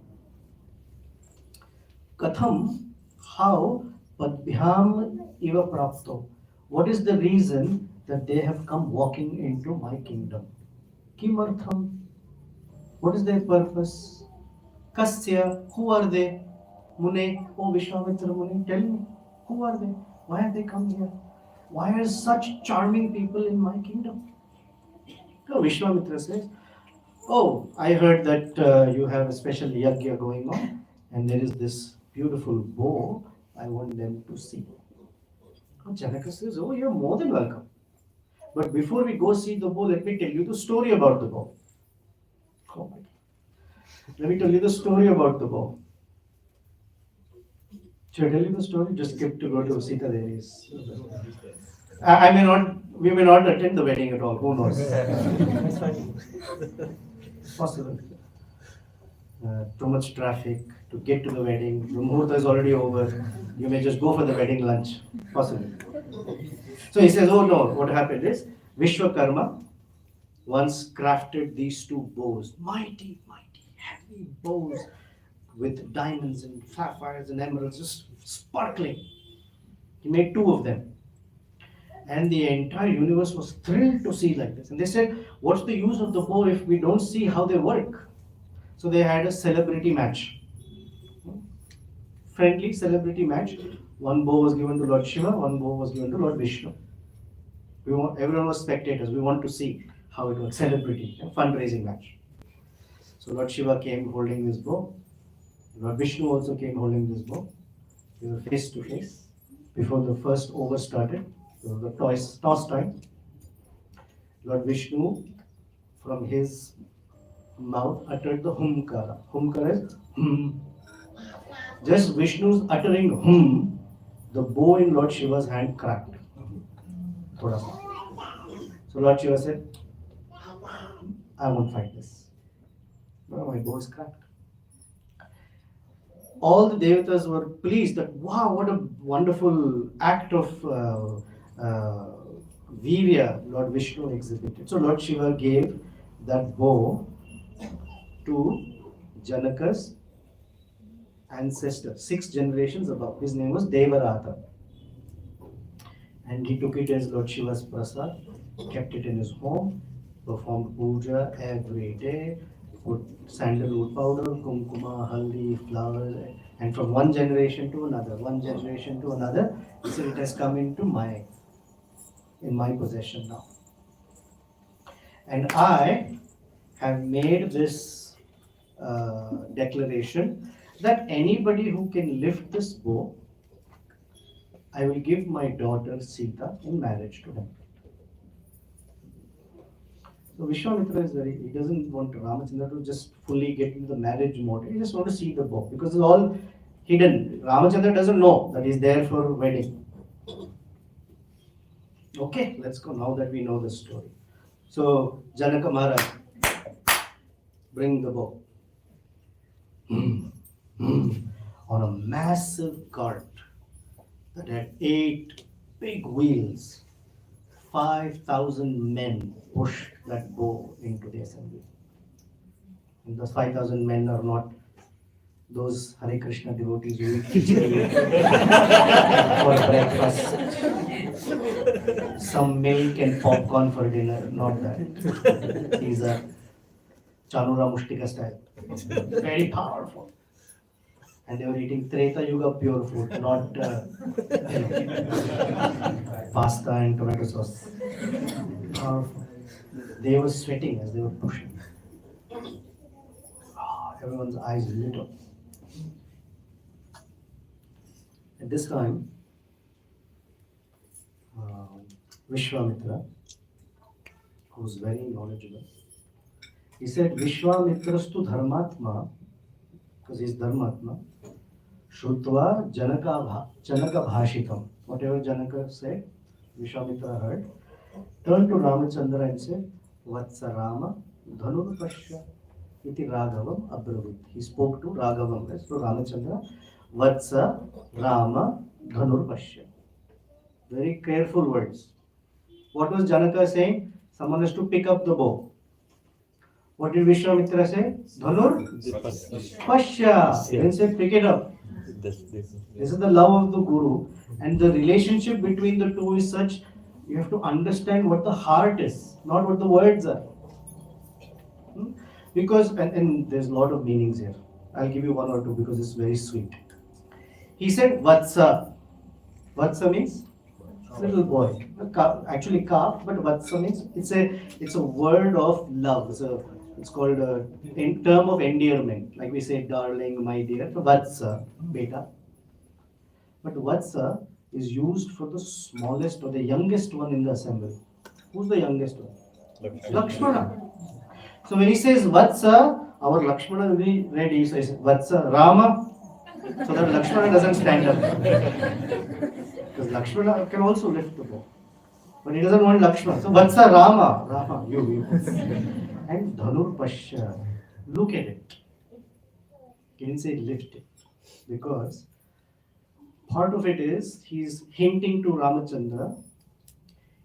Katham, how? Padbhyam Iva Prapto. What is the reason that they have come walking into my kingdom? Kimartham. What is their purpose? Kasya. Who are they? Mune. Oh Vishwamitra Mune. Tell me. Who are they? Why have they come here? Why are such charming people in my kingdom? So Vishwamitra says, oh, I heard that you have a special yajna going on and there is this beautiful bow. I want them to see. Janaka says, oh, you're more than welcome. But before we go see the bow, let me tell you the story about the bow. Oh my God. Let me tell you the story about the bow. Should I tell you the story? Just skip to go to Sita Devi's. We may not attend the wedding at all. Who knows? It's possible. too much traffic to get to the wedding. The muhurta is already over. You may just go for the wedding lunch, possibly. So he says, oh no, what happened is Vishwakarma once crafted these two bows, mighty, heavy bows with diamonds and sapphires and emeralds, just sparkling. He made two of them. And the entire universe was thrilled to see like this. And they said, what's the use of the bow if we don't see how they work? So they had a celebrity match. Friendly celebrity match. One bow was given to Lord Shiva, one bow was given to Lord Vishnu. Everyone was spectators. We want to see how it was. Celebrity, a fundraising match. So Lord Shiva came holding this bow. Lord Vishnu also came holding this bow. They were face to face. Before the first over started, there was a toss time. Lord Vishnu, from his mouth, uttered the humkara. Humkara is hum. Just Vishnu's uttering hum, the bow in Lord Shiva's hand cracked. Thoda sa. So Lord Shiva said, I won't fight this. No, my bow is cracked. All the devatas were pleased that, wow, what a wonderful act of virya Lord Vishnu exhibited. So Lord Shiva gave that bow to Janaka's ancestor, 6 generations above. His name was Devarata. And he took it as Lord Shiva's prasad, kept it in his home, performed puja every day, put sandalwood powder, kumkuma, haldi, flowers, and from one generation to another, he said it has come in my possession now. And I have made this declaration that anybody who can lift this bow, I will give my daughter Sita in marriage to him. So Vishwamitra he doesn't want Ramachandra to just fully get into the marriage mode. He just wants to see the bow because it's all hidden. Ramachandra doesn't know that he's there for wedding. Okay, let's go now that we know the story. So Janaka Maharaj, bring the bow. On a massive cart that had 8 big wheels, 5,000 men pushed that bow into the assembly. And those 5,000 men are not those Hare Krishna devotees who eat khichdi for breakfast, some milk and popcorn for dinner, not that. These are Chanura Mushtika style. Very powerful. And they were eating Treta Yuga pure food, not pasta and tomato sauce. Powerful. They were sweating as they were pushing. Everyone's eyes lit up. At this time, Vishwamitra, who was very knowledgeable, he said, Vishwamitrastu dharmatma, because he is dharmatma, Shrutva Janaka Bhashitam. Whatever Janaka said, Vishwamitra heard, turned to Ramachandra and said, Vatsa Rama Dhanur Pashya iti Raghavam Abravit. He spoke to Raghavam, to Ramachandra, Vatsa Rama Dhanur Pashya. Very careful words. What was Janaka saying? Someone has to pick up the bow. What did Vishwamitra say? Dhanur Pashya. He didn't say pick it up. This is the love of the Guru, and the relationship between the two is such, you have to understand what the heart is, not what the words are. Because, and there's a lot of meanings here. I'll give you one or two because it's very sweet. He said Vatsa. Vatsa means little boy. Actually calf, but Vatsa means it's a word of love. It's called in term of endearment. Like we say darling, my dear. Vatsa, beta. But Vatsa is used for the smallest or the youngest one in the assembly. Who's the youngest one? Lakshmana. So when he says Vatsa, our Lakshmana will be ready. So he says Vatsa Rama, so that Lakshmana doesn't stand up. Because Lakshmana can also lift the bow. But he doesn't want Lakshmana. So Vatsa Rama, you. And Dhanur Pashya, look at it. He didn't say lift it. Because part of it is he's hinting to Ramachandra,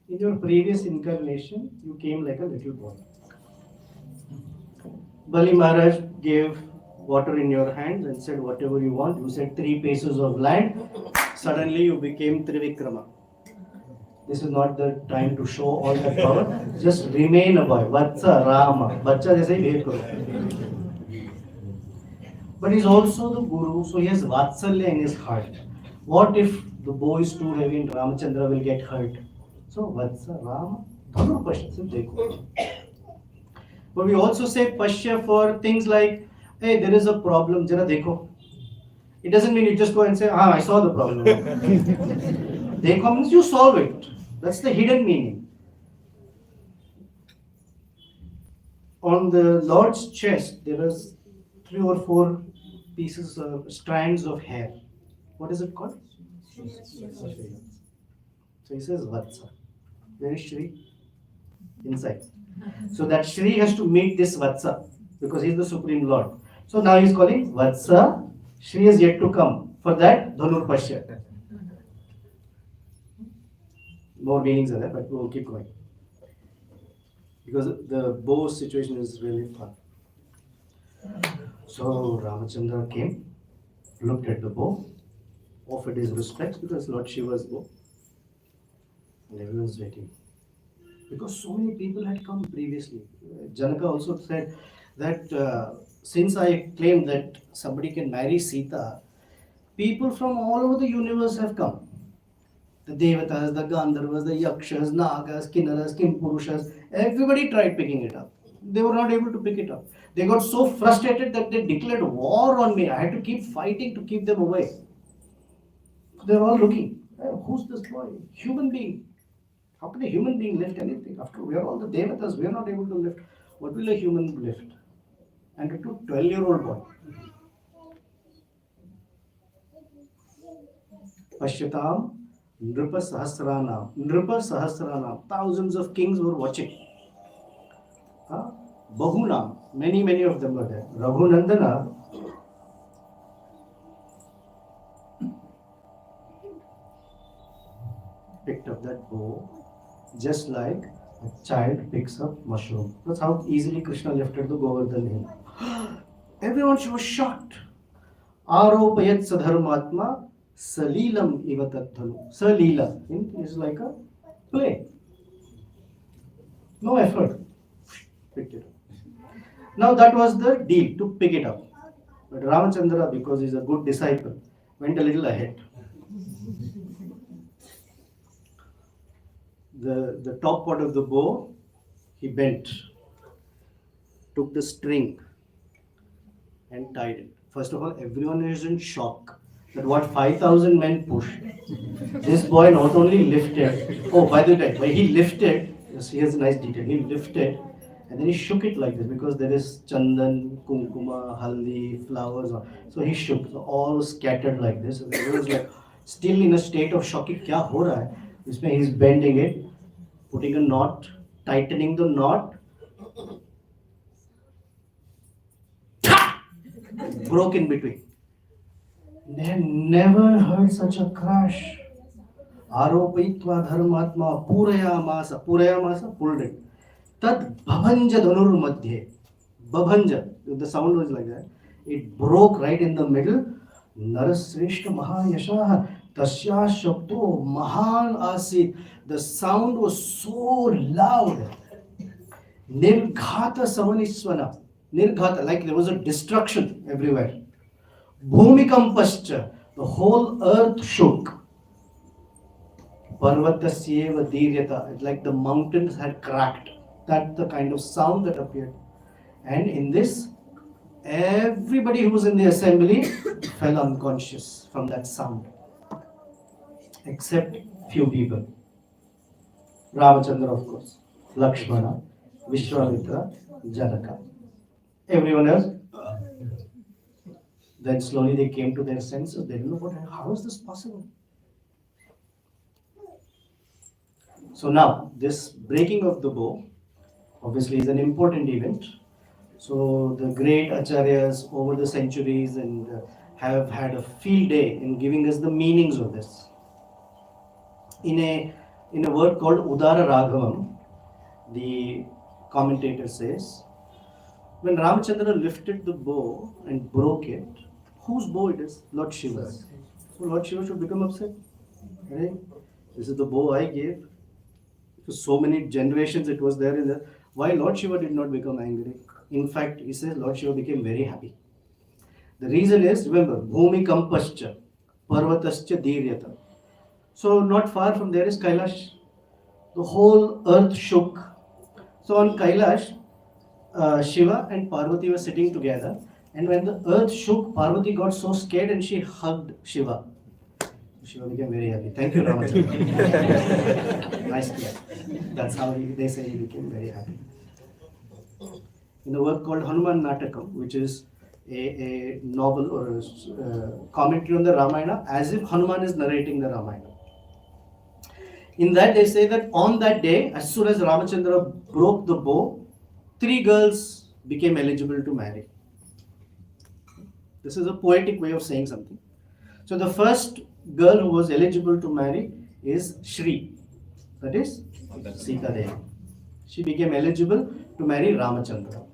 in your previous incarnation, you came like a little boy. Bali Maharaj gave water in your hands and said, whatever you want. You said 3 paces of land. Suddenly you became Trivikrama. This is not the time to show all that power. Just remain a boy. Vatsa Rama. Bacha jaise hi behave karo. But he's also the guru, so he has Vatsalya in his heart. What if the bow is too heavy and Ramachandra will get hurt? So Vatsa Rama. Dhanur Pashya se dekho. But we also say Pashya for things like, hey, there is a problem, jara dekho. It doesn't mean you just go and say, ah, I saw the problem. Dekho means you solve it. That's the hidden meaning. On the Lord's chest, there is 3 or 4 pieces of strands of hair. What is it called? So he says Vatsa. Where is Shri? Inside. So that Shri has to meet this Vatsa because he is the Supreme Lord. So now he is calling Vatsa. Shri is yet to come. For that, Dhanur Pashya. More meanings are there, but we will keep going. Because the bow situation is really fun. So Ramachandra came, looked at the bow, offered his respects because Lord Shiva's bow. And everyone's waiting. Because so many people had come previously. Janaka also said that since I claimed that somebody can marry Sita, people from all over the universe have come. The Devatas, the Gandharvas, the Yakshas, Nagas, Kinnaras, Kimpurushas, everybody tried picking it up. They were not able to pick it up. They got so frustrated that they declared war on me. I had to keep fighting to keep them away. They're all looking. Who's this boy? Human being. How can a human being lift anything? After we are all the Devatas, we are not able to lift. What will a human lift? And it took 12-year-old boy. Pashyatam Nripa Sahasranam. Nripa Sahasranam. Thousands of kings were watching. Bahunam. Many of them were there. Raghunandana picked up that bow just like a child picks up mushroom. That's how easily Krishna lifted the Govardhan hill. Everyone was shocked. Aropayat sadharmatma salilam ivatadhanu. Salila is like a play. No effort. Picked it up. Now that was the deal, to pick it up. But Ramachandra, because he's a good disciple, went a little ahead. The top part of the bow, he bent, took the string and tied it. First of all, everyone is in shock that what 5,000 men pushed. This boy not only lifted, oh, by the way, he lifted, here's a nice detail, he lifted and then he shook it like this because there is chandan, kumkuma, haldi, flowers. So he shook, so all scattered like this. And everyone was like still in a state of shock. Kya ho raha hai? He's bending it, putting a knot, tightening the knot, broke in between. They had never heard such a crash. Aropitva dharmatma purayamasa, pulled it. Tad bhabanja dhanur madhye. Bhabanja, the sound was like that. It broke right in the middle. Narasreshta mahayashaha tasya shabdo mahan asit. The sound was so loud. Nirghata savaniswana. Nirghata, like there was a destruction everywhere. Bhumikampascha, the whole earth shook. Parvatasyeva dhiryata, like the mountains had cracked. That's the kind of sound that appeared. And in this, everybody who was in the assembly fell unconscious from that sound. Except few people. Ramachandra, of course. Lakshmana, Vishwamitra, Janaka. Everyone else. Then slowly they came to their senses. They didn't know how is this possible? So now, this breaking of the bow obviously is an important event. So the great acharyas over the centuries and have had a field day in giving us the meanings of this. In a word called Udara Raghavam, the commentator says, when Ramachandra lifted the bow and broke it, whose bow it is? Lord Shiva's. So Lord Shiva should become upset. Right? This is the bow I gave. For so many generations it was there in the. Why Lord Shiva did not become angry? In fact, he says Lord Shiva became very happy. The reason is, remember, Bhumi Kampascha, Parvatascha Dhiryata. So not far from there is Kailash. The whole earth shook. So on Kailash, Shiva and Parvati were sitting together, and when the earth shook, Parvati got so scared and she hugged Shiva. Shiva became very happy. Thank you, Ramachandra. Nice play. That's how they say he became very happy. In a work called Hanuman Natakam, which is a novel or a commentary on the Ramayana, as if Hanuman is narrating the Ramayana. In that they say that on that day, as soon as Ramachandra broke the bow, 3 girls became eligible to marry. This is a poetic way of saying something. So the first girl who was eligible to marry is Shri, that is Sita Devi. She became eligible to marry Ramachandra.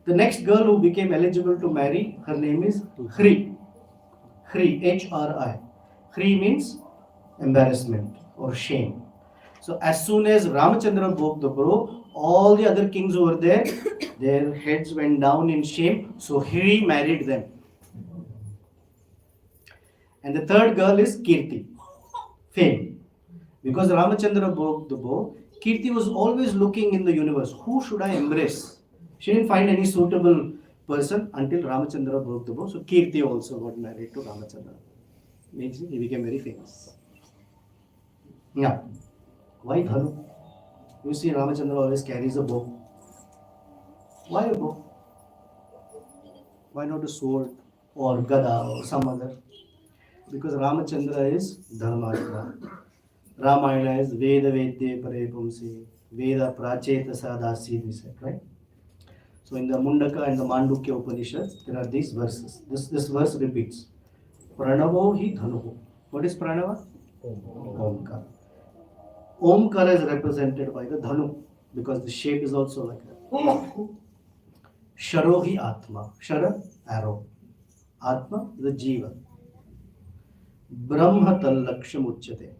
The next girl who became eligible to marry, her name is Hri. Hri, H-R-I. Hri means embarrassment or shame. So as soon as Ramachandra broke the bow, all the other kings who were there, their heads went down in shame. So Hri married them. And the third girl is Kirti, fame. Because Ramachandra broke the bow, Kirti was always looking in the universe. Who should I embrace? She didn't find any suitable person until Ramachandra broke the bow. So Kirti also got married to Ramachandra. Means he became very famous. Yeah. Why Dhanu? You see Ramachandra always carries a bow. Why a bow? Why not a sword or gada or some other? Because Ramachandra is Dharmatma. Ramayana is Veda Vedye Pare Pumsi. Veda Pracheta Sadasi, we said, right? So in the Mundaka and the Mandukya Upanishads, there are these verses. This verse repeats. Pranavo hi dhanuhu. What is Pranava? Omkara. Omkara is represented by the dhanu because the shape is also like that. Sharo hi Atma. Shara, arrow. Atma, the Jiva. Brahma Tallaksham Uchyate.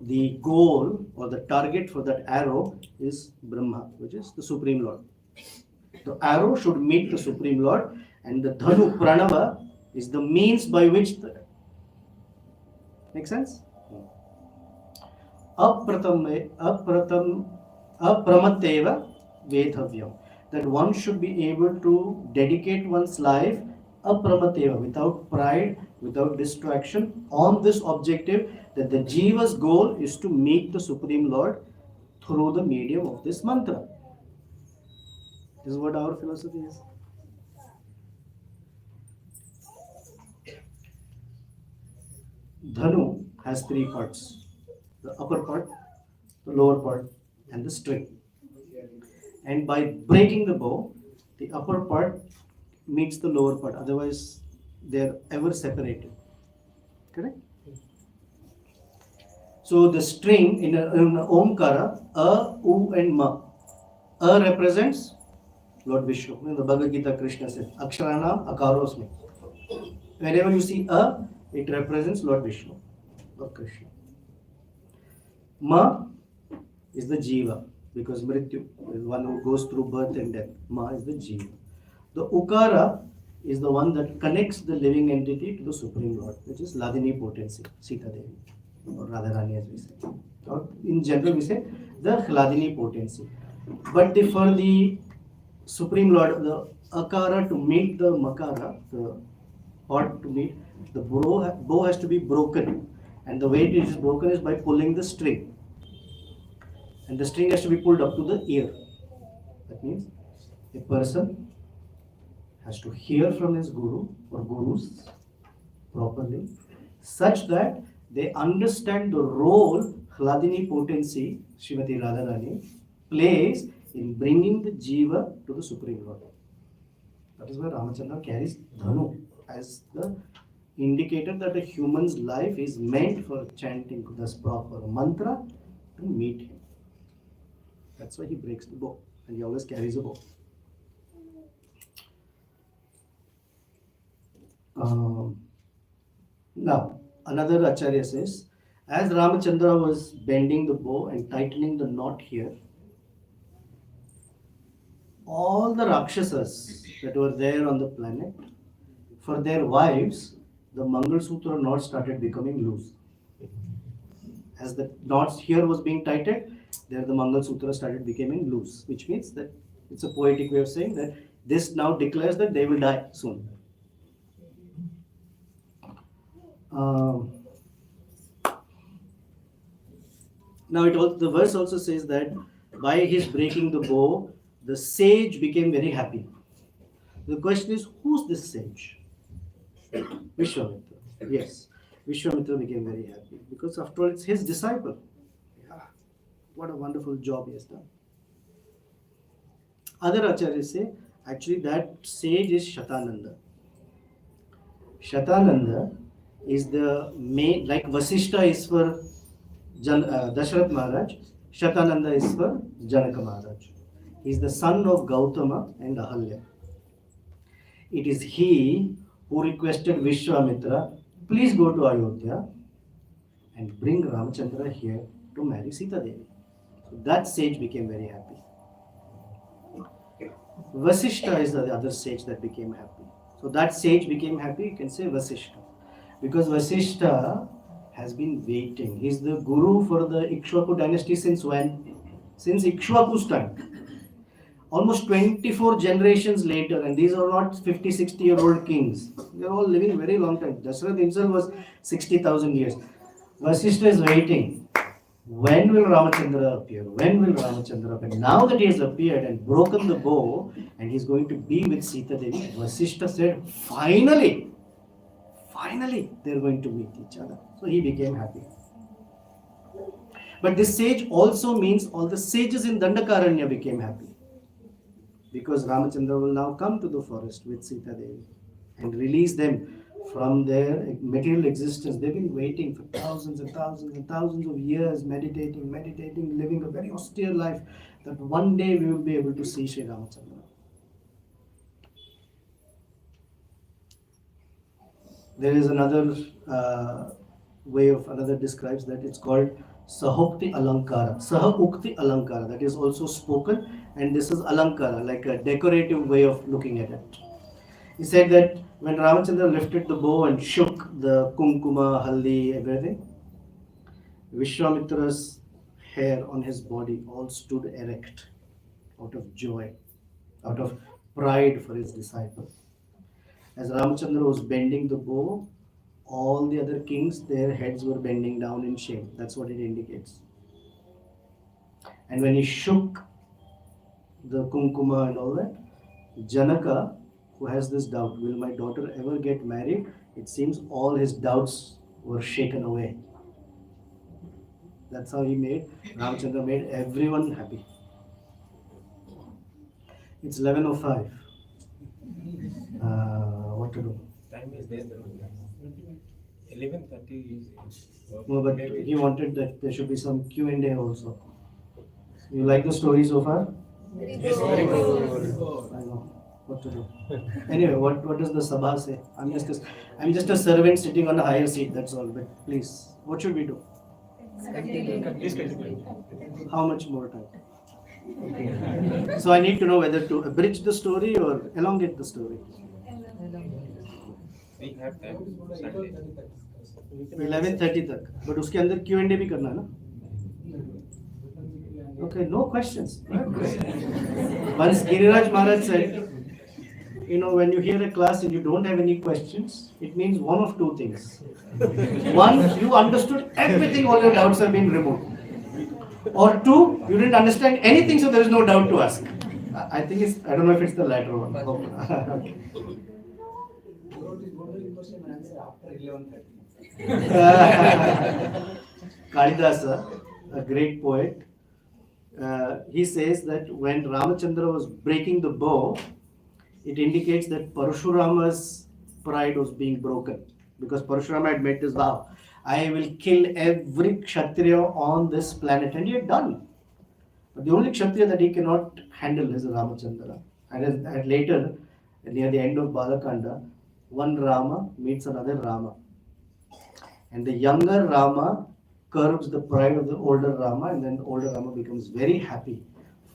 The goal or the target for that arrow is Brahma, which is the Supreme Lord. The arrow should meet the Supreme Lord, and the Dhanu Pranava is the means by which the. Make sense? Apramateva Vedhavyam. That one should be able to dedicate one's life apramateva, without pride, without distraction, on this objective that the Jiva's goal is to meet the Supreme Lord through the medium of this mantra. This is what our philosophy is. Dhanu has 3 parts. The upper part, the lower part, and the string. And by breaking the bow, the upper part meets the lower part. Otherwise, they are ever separated. Correct? So the string in Omkara, A, U and Ma. A represents Lord Vishnu. In the Bhagavad Gita, Krishna said, Aksharanam Akarosmi. Whenever you see A, it represents Lord Vishnu, Lord Krishna. Ma is the Jiva, because Mrityu is one who goes through birth and death. Ma is the Jiva. The Ukara is the one that connects the living entity to the Supreme Lord, which is Ladini potency, Sita Devi, or Radharani as we say. Or in general we say the Hladini potency. But for the Supreme Lord, the Akara to meet the Makara, the pot to meet, the bow has to be broken. And the way it is broken is by pulling the string. And the string has to be pulled up to the ear. That means a person has to hear from his guru or gurus properly, such that they understand the role Hladini potency, Srimati Radharani, plays in bringing the Jiva to the Supreme Lord. That is why Ramachandra carries Dhanu as the indicator that a human's life is meant for chanting this proper mantra to meet him. That's why he breaks the bow and he always carries a bow. Now, another Acharya says, as Ramachandra was bending the bow and tightening the knot here, all the Rakshasas that were there on the planet, for their wives, the Mangal Sutra knot started becoming loose. As the knots here was being tightened, there the Mangal Sutra started becoming loose, which means that it's a poetic way of saying that this now declares that they will die soon. Now the verse also says that by his breaking the bow, the sage became very happy. The question is, who's this sage? Vishwamitra. Yes, Vishwamitra became very happy because after all it's his disciple. Yeah. What a wonderful job he has done. Other acharyas say actually that sage is Shatananda. Shatananda is the main, like Vasishtha is for Dasharath Maharaj, Shatananda is for Janaka Maharaj. He is the son of Gautama and Ahalya. It is he who requested Vishwamitra, please go to Ayodhya and bring Ramachandra here to marry Sita Devi. So that sage became very happy. Vasishtha is the other sage that became happy. So that sage became happy, you can say Vasishtha. Because Vasishtha has been waiting. He is the guru for the Ikshvaku dynasty since when? Since Ikshvaku's time. Almost 24 generations later, and these are not 50, 60-year-old kings. They are all living very long time. Dasarath himself was 60,000 years. Vasishtha is waiting. When will Ramachandra appear? When will Ramachandra appear? Now that he has appeared and broken the bow and he is going to be with Sita Devi, Vasishtha said, finally, they are going to meet each other. So he became happy. But this sage also means all the sages in Dandakaranya became happy. Because Ramachandra will now come to the forest with Sita Devi and release them from their material existence. They've been waiting for thousands and thousands and thousands of years, meditating, living a very austere life, that one day we will be able to see Sri Ramachandra. There is another another describes that it's called Sahokti Alankara. Sahukti Alankara, that is also spoken, and this is Alankara, like a decorative way of looking at it. He said that when Ramachandra lifted the bow and shook the kumkuma, haldi, everything, Vishwamitra's hair on his body all stood erect out of joy, out of pride for his disciple. As Ramachandra was bending the bow, all the other kings, their heads were bending down in shame. That's what it indicates. And when he shook the kumkuma and all that, Janaka, who has this doubt, will my daughter ever get married? It seems all his doubts were shaken away. That's how Ramachandra made everyone happy. It's 11:05. What to do? Time is there. 11:30 is. No, but he wanted that there should be some Q&A also. You like the story so far? Yes, very good. I know what to do. Anyway, what does the Sabha say? I'm just a servant sitting on a higher seat. That's all. But please, what should we do? Please continue. How much more time? So I need to know whether to abridge the story or elongate the story. We have time. Sunday. 11:30 तक. But उसके अंदर Q&A भी करना है ना? Okay, no questions. Once Giriraj Maharaj said, when you hear a class and you don't have any questions, it means one of two things. One, you understood everything, all your doubts have been removed. Or two, you didn't understand anything, so there is no doubt to ask. I don't know if it's the latter one. Okay. Kalidasa, a great poet, he says that when Ramachandra was breaking the bow, it indicates that Parashurama's pride was being broken, because Parashurama had made this vow: I will kill every Kshatriya on this planet, and he had done. But the only Kshatriya that he cannot handle is Ramachandra. And later, near the end of Balakanda, one Rama meets another Rama. And the younger Rama curbs the pride of the older Rama, and then the older Rama becomes very happy.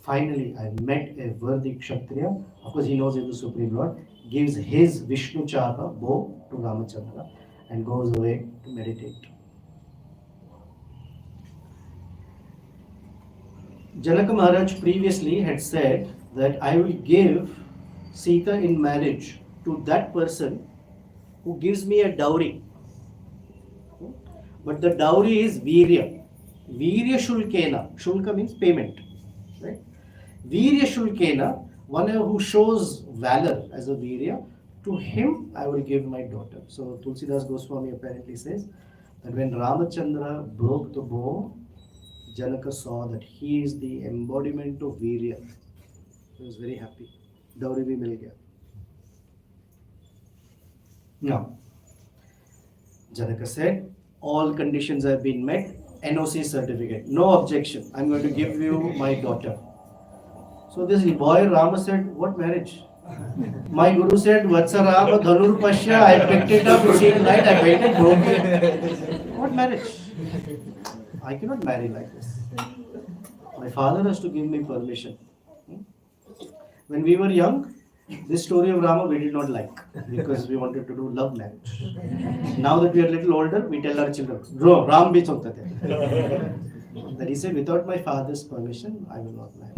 Finally, I met a worthy Kshatriya. Of course, he knows he's the Supreme Lord. Gives his Vishnu Chapa bow to Ramachandra and goes away to meditate. Janaka Maharaj previously had said that I will give Sita in marriage to that person who gives me a dowry. But the dowry is Virya. Virya Shulkena. Shulka means payment. Right? Virya Shulkena, one who shows valor as a Virya, to him I will give my daughter. So Tulsidas Goswami apparently says that when Ramachandra broke the bow, Janaka saw that he is the embodiment of Virya. He was very happy. Dowry bhi mil gaya. Now, Janaka said, all conditions have been met, NOC certificate, no objection, I'm going to give you my daughter. So this boy Rama said, what marriage? My guru said, Vatsarama Dhanur Pasya, I picked it up, seen light, I waited, broke it. What marriage? I cannot marry like this. My father has to give me permission. When we were young, this story of Rama we did not like, because we wanted to do love marriage. Now that we are a little older, we tell our children, bro, Ram bhi chokta the. That he said, without my father's permission, I will not marry.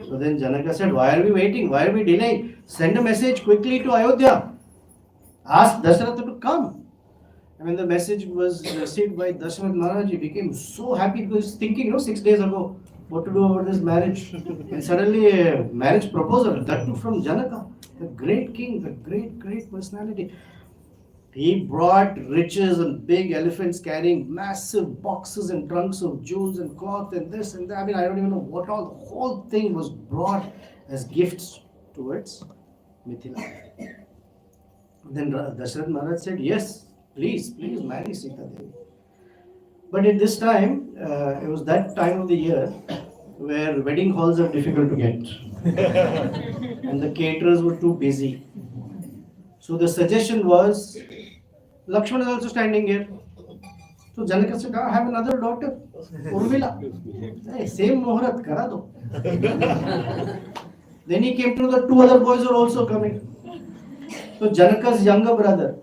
So then Janaka said, why are we waiting? Why are we delaying? Send a message quickly to Ayodhya. Ask Dasharatha to come. And when the message was received by Dasharath Maharaj, he became so happy because he was thinking, 6 days ago, what to do about this marriage. And suddenly a marriage proposal, that too from Janaka, the great king, the great personality. He brought riches and big elephants carrying massive boxes and trunks of jewels and cloth and this and that. I mean, I don't even know what all. The whole thing was brought as gifts towards Mithila. Then Dasharath Maharaj said, yes, please marry Sita Devi. But at this time, it was that time of the year where wedding halls are difficult to get. And the caterers were too busy. So the suggestion was, Lakshman is also standing here. So Janaka said, I have another daughter, Urmila. Hey, same Muhurat, kara do. Then he came to know that 2 other boys are also coming. So Janaka's younger brother,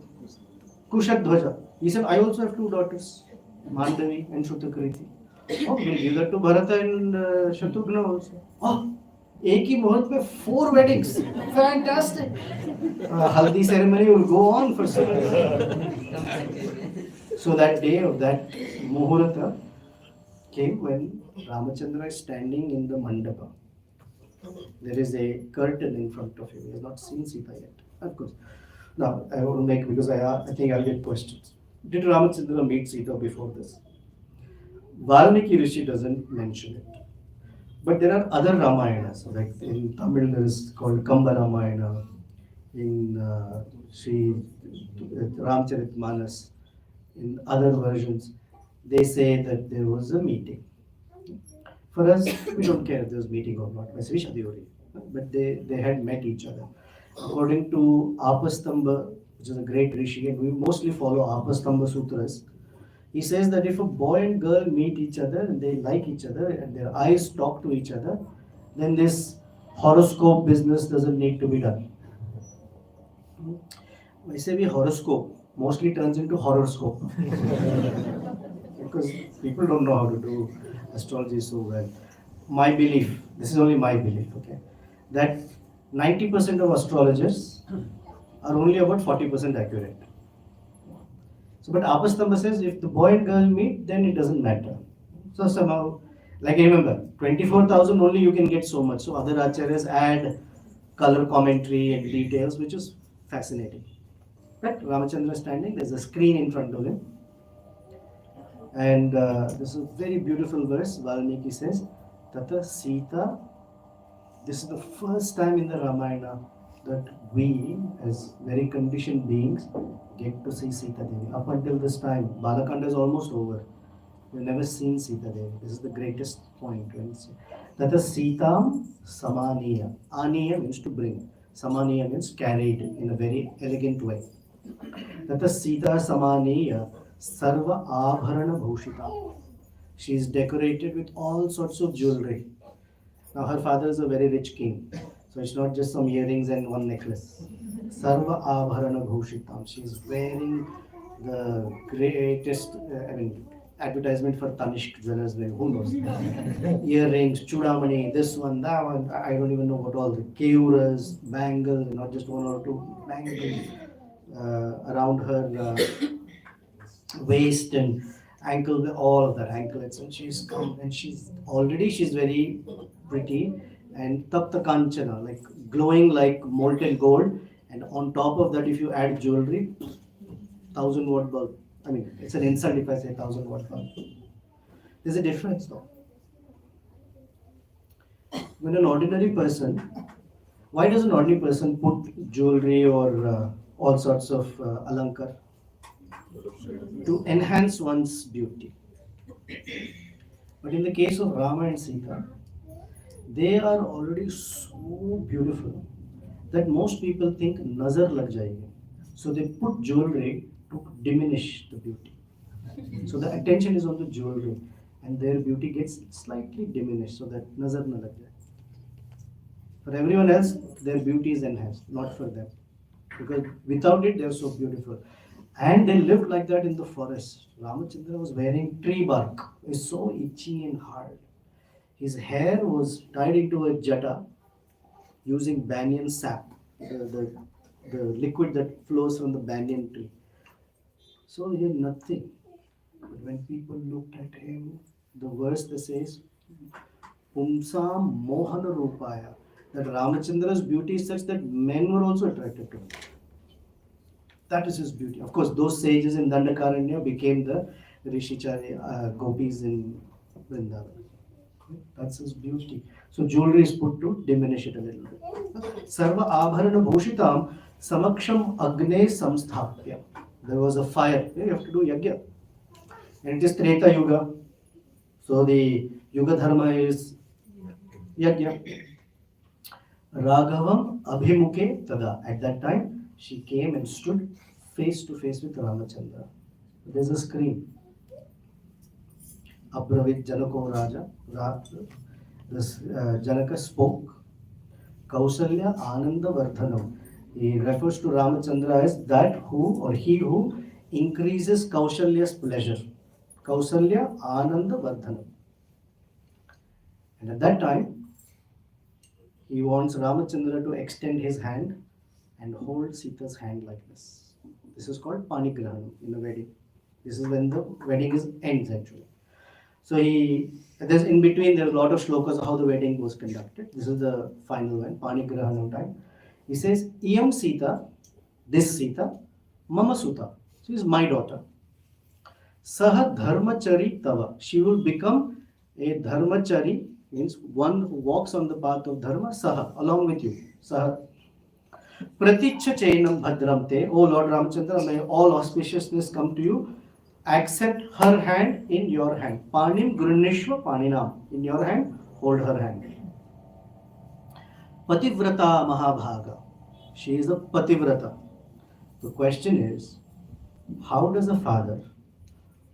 Kushadhwaja, he said, I also have 2 daughters, Mandavi and Shutakriti. Oh, we'll give that to Bharata and Shatrughna also. Oh, एक ही मुहूर्त में 4 weddings. Fantastic. Haldi ceremony will go on for 7 years. So that day of that muhurta came when Ramachandra is standing in the mandapa. There is a curtain in front of him. He has not seen Sita yet. Of course. Now, I will make, because I think I'll get questions. Did Ramachandra meet Sita before this? Valmiki Rishi doesn't mention it. But there are other Ramayanas, like in Tamil there is called Kamba Ramayana, in Sri Ramcharitmanas, in other versions, they say that there was a meeting. For us, we don't care if there was a meeting or not, but they had met each other. According to Apastamba, which is a great rishi, and we mostly follow Apastamba Sutras, he says that if a boy and girl meet each other and they like each other and their eyes talk to each other, then this horoscope business doesn't need to be done. I say horoscope mostly turns into horoscope because people don't know how to do astrology so well. My belief, this is only my belief, okay, that 90% of astrologers are only about 40% accurate. So, but Apastamba says if the boy and girl meet, then it doesn't matter. So somehow, like remember, 24,000 only you can get so much. So other acharyas add color commentary and details, which is fascinating. But Ramachandra standing, there's a screen in front of him. And this is a very beautiful verse. Valmiki says, Tata Sita. This is the first time in the Ramayana that we, as very conditioned beings, get to see Sita Devi. Up until this time, Balakanda is almost over. We've never seen Sita Devi. This is the greatest point. Tata Sitam Samaniya. Aniya means to bring. Samaniya means carried in a very elegant way. Tata Sita Samaniya Sarva Abharana Bhushita. She is decorated with all sorts of jewelry. Now her father is a very rich king, so it's not just some earrings and one necklace. Sarva Abharana Bhushitam. She is wearing the greatest, advertisement for Tanishq jewelers. Who knows? Earrings, chudamani, this one, that one. I don't even know what all the keuras, bangles, not just one or two bangles around her waist and ankle, all of that anklets, and she's come and she's very pretty and tapta kanchana, like glowing like molten gold, and on top of that, if you add jewelry, 1,000 watt bulb. I mean, it's an insult if I say 1,000 watt bulb. There's a difference though. When an ordinary person, why does an ordinary person put jewelry or all sorts of alankar? To enhance one's beauty. But in the case of Rama and Sita, they are already so beautiful that most people think nazar lag jayegi. So they put jewelry to diminish the beauty. So the attention is on the jewelry and their beauty gets slightly diminished so that nazar na lag jaye. For everyone else, their beauty is enhanced, not for them. Because without it, they are so beautiful. And they lived like that in the forest. Ramachandra was wearing tree bark. It's so itchy and hard. His hair was tied into a jata using banyan sap, the liquid that flows from the banyan tree. So he had nothing. But when people looked at him, the verse that says, Pumsam Mohana Rupaya, that Ramachandra's beauty is such that men were also attracted to him. That is his beauty. Of course, those sages in Dandakaranya became the Rishicharya gopis in Vrindavan. That's his beauty. So jewelry is put to diminish it a little bit. Sarva Abharana Bhushitam Samaksham Agne Samsthapya. There was a fire. You have to do yajna. And it is Treta Yuga. So the Yuga Dharma is yajna. Raghavam Abhimukhe Tada. At that time, she came and stood face to face with Ramachandra. There's a screen. Abravit Janako Raja. Janaka spoke. Kausalya Ananda Vardhanam. He refers to Ramachandra as that who or he who increases Kausalya's pleasure. Kausalya Ananda Vardhanam. And at that time, he wants Ramachandra to extend his hand and hold Sita's hand like this. This is called Panigrahanam in a wedding. This is when the wedding ends actually. So there's in between there's a lot of shlokas how the wedding was conducted. This is the final one, Panigrahanam time. He says, Iyam Sita, this Sita, Mama Suta. She is my daughter. Saha Dharmachari Tava. She will become a Dharmachari, means one who walks on the path of Dharma, Saha, along with you. Saha. Praticha Chainam Bhadramte. O Lord Ramachandra, may all auspiciousness come to you. Accept her hand in your hand. Panim Grunishwa Paninam. In your hand, hold her hand. Pativrata Mahabhaga. She is a Pativrata. The question is, how does a father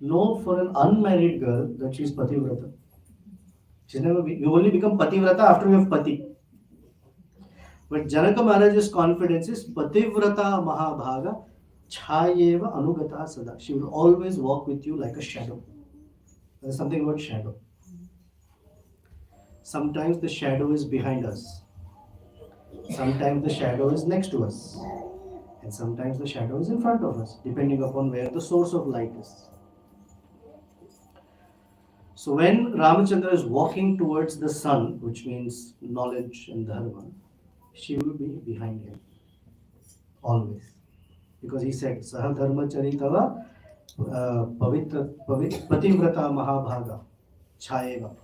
know for an unmarried girl that she is Pativrata? She's never been. You only become Pativrata after you have Pati. But Janaka Maharaj's confidence is Pativrata Mahabhaga Chayeva Anugata Sada. She will always walk with you like a shadow. There's something about shadow. Sometimes the shadow is behind us. Sometimes the shadow is next to us. And sometimes the shadow is in front of us, depending upon where the source of light is. So when Ramachandra is walking towards the sun, which means knowledge and dharma, she will be behind him. Always. Because he said, Saha Dharma Charitava Pativrata Mahabhaga Chayeva.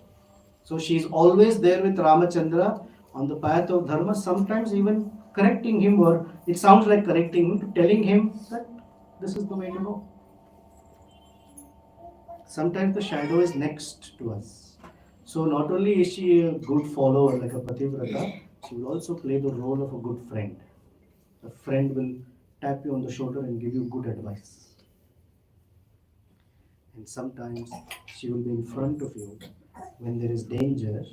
So she is always there with Ramachandra on the path of dharma, sometimes even correcting him, or it sounds like correcting him, telling him that this is the way to go. Sometimes the shadow is next to us. So not only is she a good follower like a Pativrata, she will also play the role of a good friend. A friend will tap you on the shoulder and give you good advice. And sometimes she will be in front of you. When there is danger,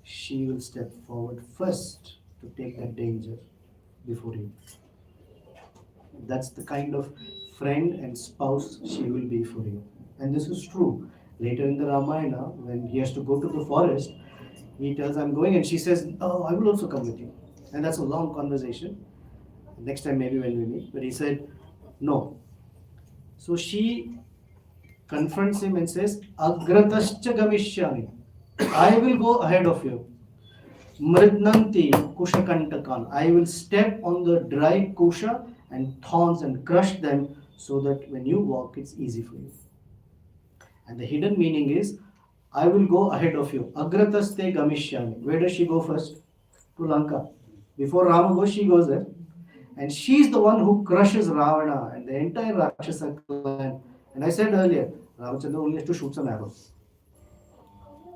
she will step forward first to take that danger before you. That's the kind of friend and spouse she will be for you. And this is true. Later in the Ramayana, when he has to go to the forest, he tells, I'm going, and she says, oh, I will also come with you. And that's a long conversation. Next time, maybe when we meet. But he said, no. So she confronts him and says, Agratascha Gamishyami. I will go ahead of you. Mridnanti Kushakantakan. I will step on the dry kusha and thorns and crush them so that when you walk, it's easy for you. And the hidden meaning is, I will go ahead of you. Agrataste Gamishyami. Where does she go first? To Lanka. Before Rama goes, she goes there. And she's the one who crushes Ravana and the entire Rakshasa clan. And I said earlier, Ramachandra only has to shoot some arrows.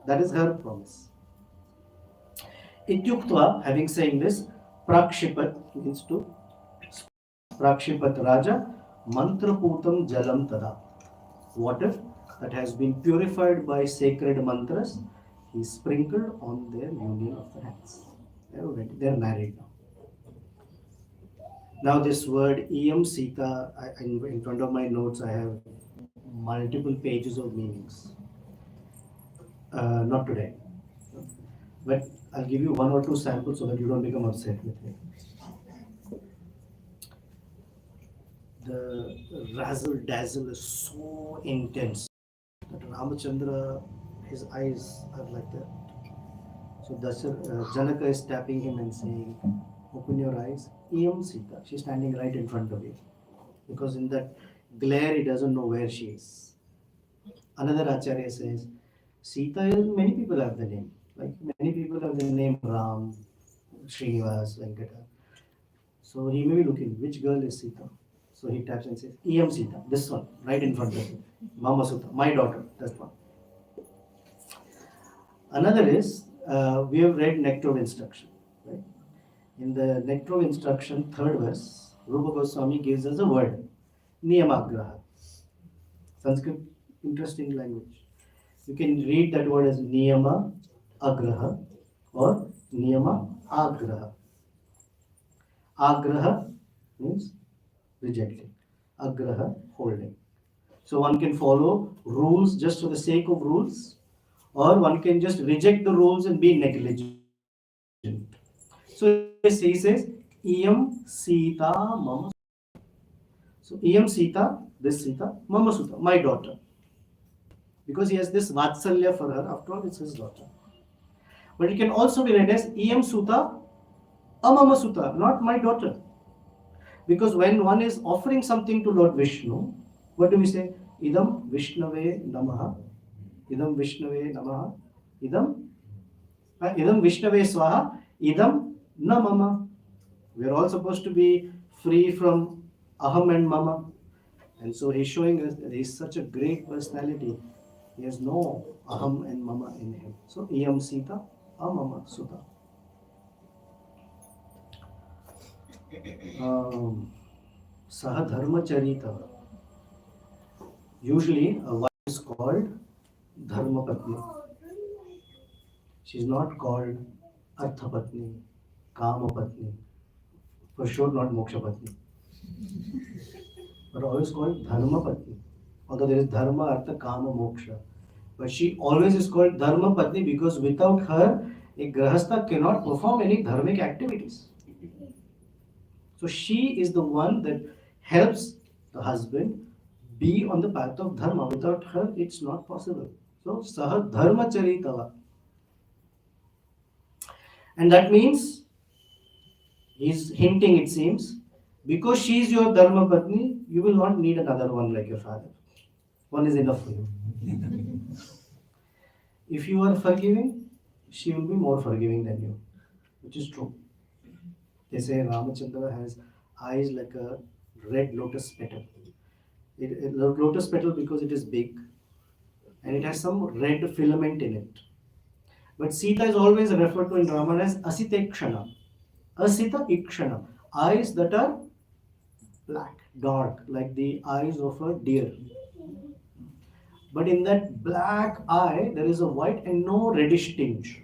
That is her promise. Ityuktva, having saying this, Prakshipat means to Prakshipat Raja Mantraputam Jalam Tada. Water that has been purified by sacred mantras is sprinkled on their union of the hands. They're married now. Now this word Iyam Sita, in front of my notes I have multiple pages of meanings. Not today. But I'll give you one or two samples so that you don't become upset with me. The razzle dazzle is so intense that Ramachandra, his eyes are like that. So Janaka is tapping him and saying, open your eyes. Iyam Sita, she's standing right in front of you. Because in that glare, he doesn't know where she is. Another Acharya says, Sita is, many people have the name. Like many people have the name Ram, Srinivas, Venkata. So he may be looking, which girl is Sita? So he taps and says, Iyam Sita, this one, right in front of you. Mama Sutta, my daughter, that one. Another is, we have read Nectar of Instruction. Right? In the Nectar of Instruction, third verse, Rupa Goswami gives us a word, Niyamagraha. Sanskrit, interesting language. You can read that word as Niyama Agraha or Niyama Agraha. Agraha means rejecting. Agraha, holding. So one can follow rules just for the sake of rules, or one can just reject the rules and be negligent. So he says, Iyam Sita Mama. So Iyam Sita, this Sita, Mama Sutta, my daughter. Because he has this Vatsalya for her, after all it's his daughter. But it can also be read as Iyam Sutta, Amama Sutta, not my daughter. Because when one is offering something to Lord Vishnu, what do we say? Idam Vishnave Namaha. Idam Vishnave Namaha. Idam Vishnave Swaha. Idam Namama. We are all supposed to be free from Aham and Mama. And so he's showing us that he's such a great personality. He has no Aham and Mama in him. So Iyam Sita, Amama Sutta. Saha Dharma Charita. Usually a wife is called Dharma Patni. She is not called Artha Patni, Kama Patni. For sure not Moksha Patni. But always called Dharma Patni. Although there is Dharma, Artha, Kama, Moksha. But she always is called Dharma Patni because without her, a Grahastha cannot perform any dharmic activities. So she is the one that helps the husband be on the path of dharma. Without her, it's not possible. So Saha Dharma Charitava. And that means, he's hinting, it seems, because she is your Dharma Patni, you will not need another one like your father. One is enough for you. If you are forgiving, she will be more forgiving than you, which is true. They say Ramachandra has eyes like a red lotus petal. Lotus petal because it is big and it has some red filament in it. But Sita is always referred to in Ramayana as Asita Ikshana. Asita Ikshana. Eyes that are black, dark, like the eyes of a deer. But in that black eye, there is a white and no reddish tinge.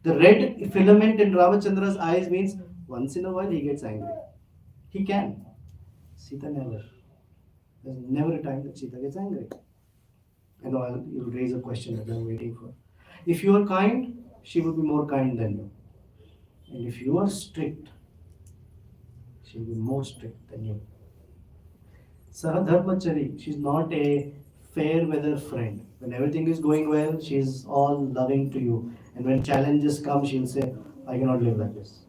The red filament in Ramachandra's eyes means once in a while he gets angry. He can. Sita never. There's never a time that Sita gets angry. I know you'll raise a question that I'm waiting for. If you are kind, she will be more kind than you. And if you are strict, she will be more strict than you. Sahadharmachari, she's not a fair weather friend. When everything is going well, she's all loving to you. And when challenges come, she'll say, I cannot live like this.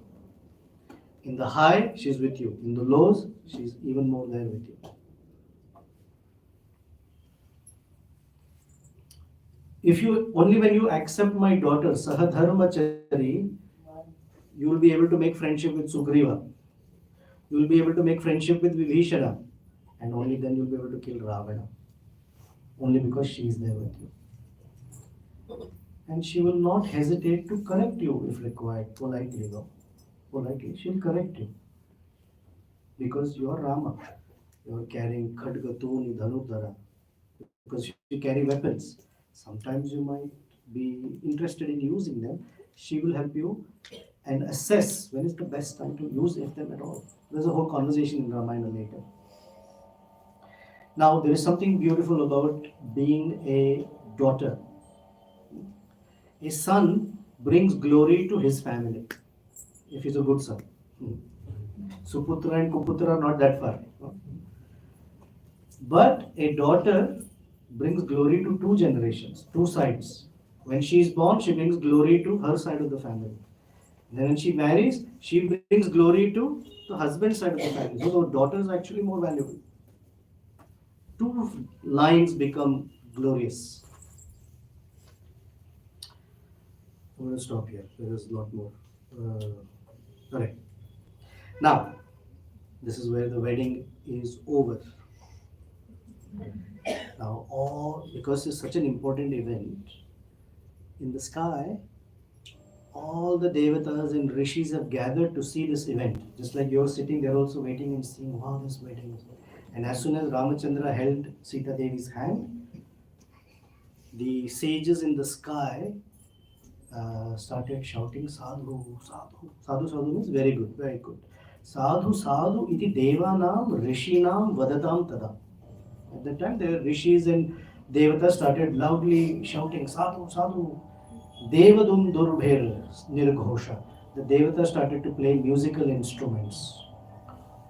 In the high, she's with you. In the lows, she's even more there with you. If you only when you accept my daughter, Sahadharmachari, you will be able to make friendship with Sugriva. You will be able to make friendship with Vibhishana. And only then you'll be able to kill Ravana. Only because she is there with you. And she will not hesitate to correct you if required, politely though. Politely, she'll correct you. Because you are Rama. You are carrying Khadgatuni Dhanudhara. Because you carry weapons. Sometimes you might be interested in using them. She will help you and assess when is the best time to use them at all. There's a whole conversation in Ramayana later. Now, there is something beautiful about being a daughter. A son brings glory to his family, if he's a good son. Suputra and Kuputra are not that far. But a daughter brings glory to two generations, two sides. When she is born, she brings glory to her side of the family. Then when she marries, she brings glory to the husband's side of the family. So the daughter is actually more valuable. Two lines become glorious. I'm going to stop here. There is a lot more. Correct. Now, this is where the wedding is over. Now, because it's such an important event, in the sky, all the devatas and rishis have gathered to see this event. Just like you're sitting, they're also waiting and seeing, wow, this wedding. And as soon as Ramachandra held Sita Devi's hand, the sages in the sky started shouting, Sadhu, Sadhu. Sadhu, Sadhu means very good, very good. Sadhu, Sadhu, iti devanam, rishinam, vadatam tada. At that time, the rishis and devatas started loudly shouting, Sadhu, Sadhu. Devadum durbher nirghosha. The devatas started to play musical instruments.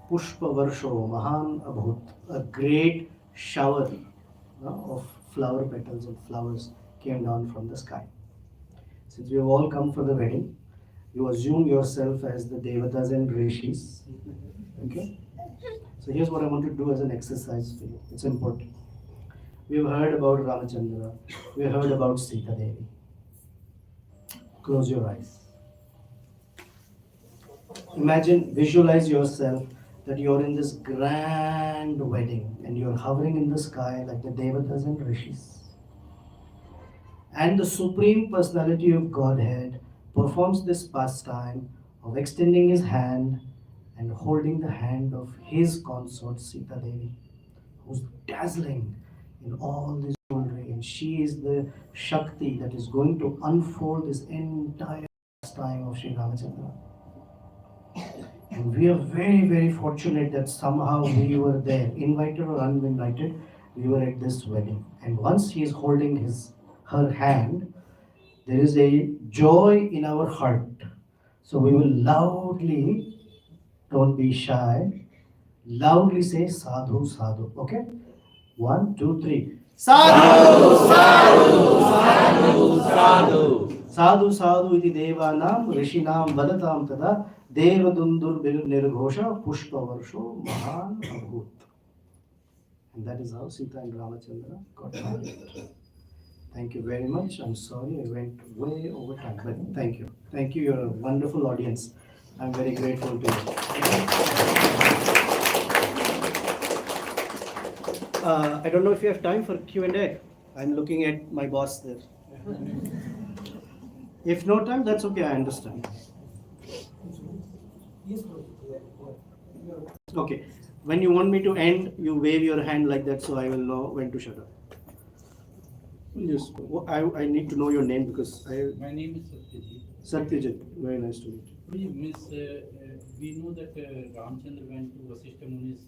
Pushpa Varsho Mahan Abhut, a great shower of flower petals and flowers came down from the sky. Since we have all come for the wedding, you assume yourself as the Devatas and Rishis. Okay? So here's what I want to do as an exercise for you. It's important. We have heard about Ramachandra. We have heard about Sita Devi. Close your eyes. Imagine, visualize yourself that you're in this grand wedding and you're hovering in the sky like the Devatas and Rishis. And the Supreme Personality of Godhead performs this pastime of extending his hand and holding the hand of his consort Sita Devi, who's dazzling in all this jewelry, and she is the Shakti that is going to unfold this entire pastime of Sri Ramachandra. And we are very, very fortunate that somehow we were there, invited or uninvited, we were at this wedding. And once he is holding her hand, there is a joy in our heart. So we will loudly, don't be shy, loudly say Sadhu, Sadhu. Okay? 1, 2, 3. Sadhu, Sadhu, Sadhu, Sadhu. Sadhu, Sadhu iti devanam, rishinam vadatam tada, devadundur nirghosha, pushpa varsho, mahan abhut. And that is how Sita and Ramachandra got married. Thank you very much. I'm sorry I went way over time, but thank you. Thank you. You're a wonderful audience. I'm very grateful to you. I don't know if you have time for Q&A. I'm looking at my boss there. If no time, that's okay. I understand. Okay. When you want me to end, you wave your hand like that, so I will know when to shut up. Yes. I need to know your name because My name is Satyajit. Satyajit. Very nice to meet you. We know that Ramchandra went to Vasishtha Muni's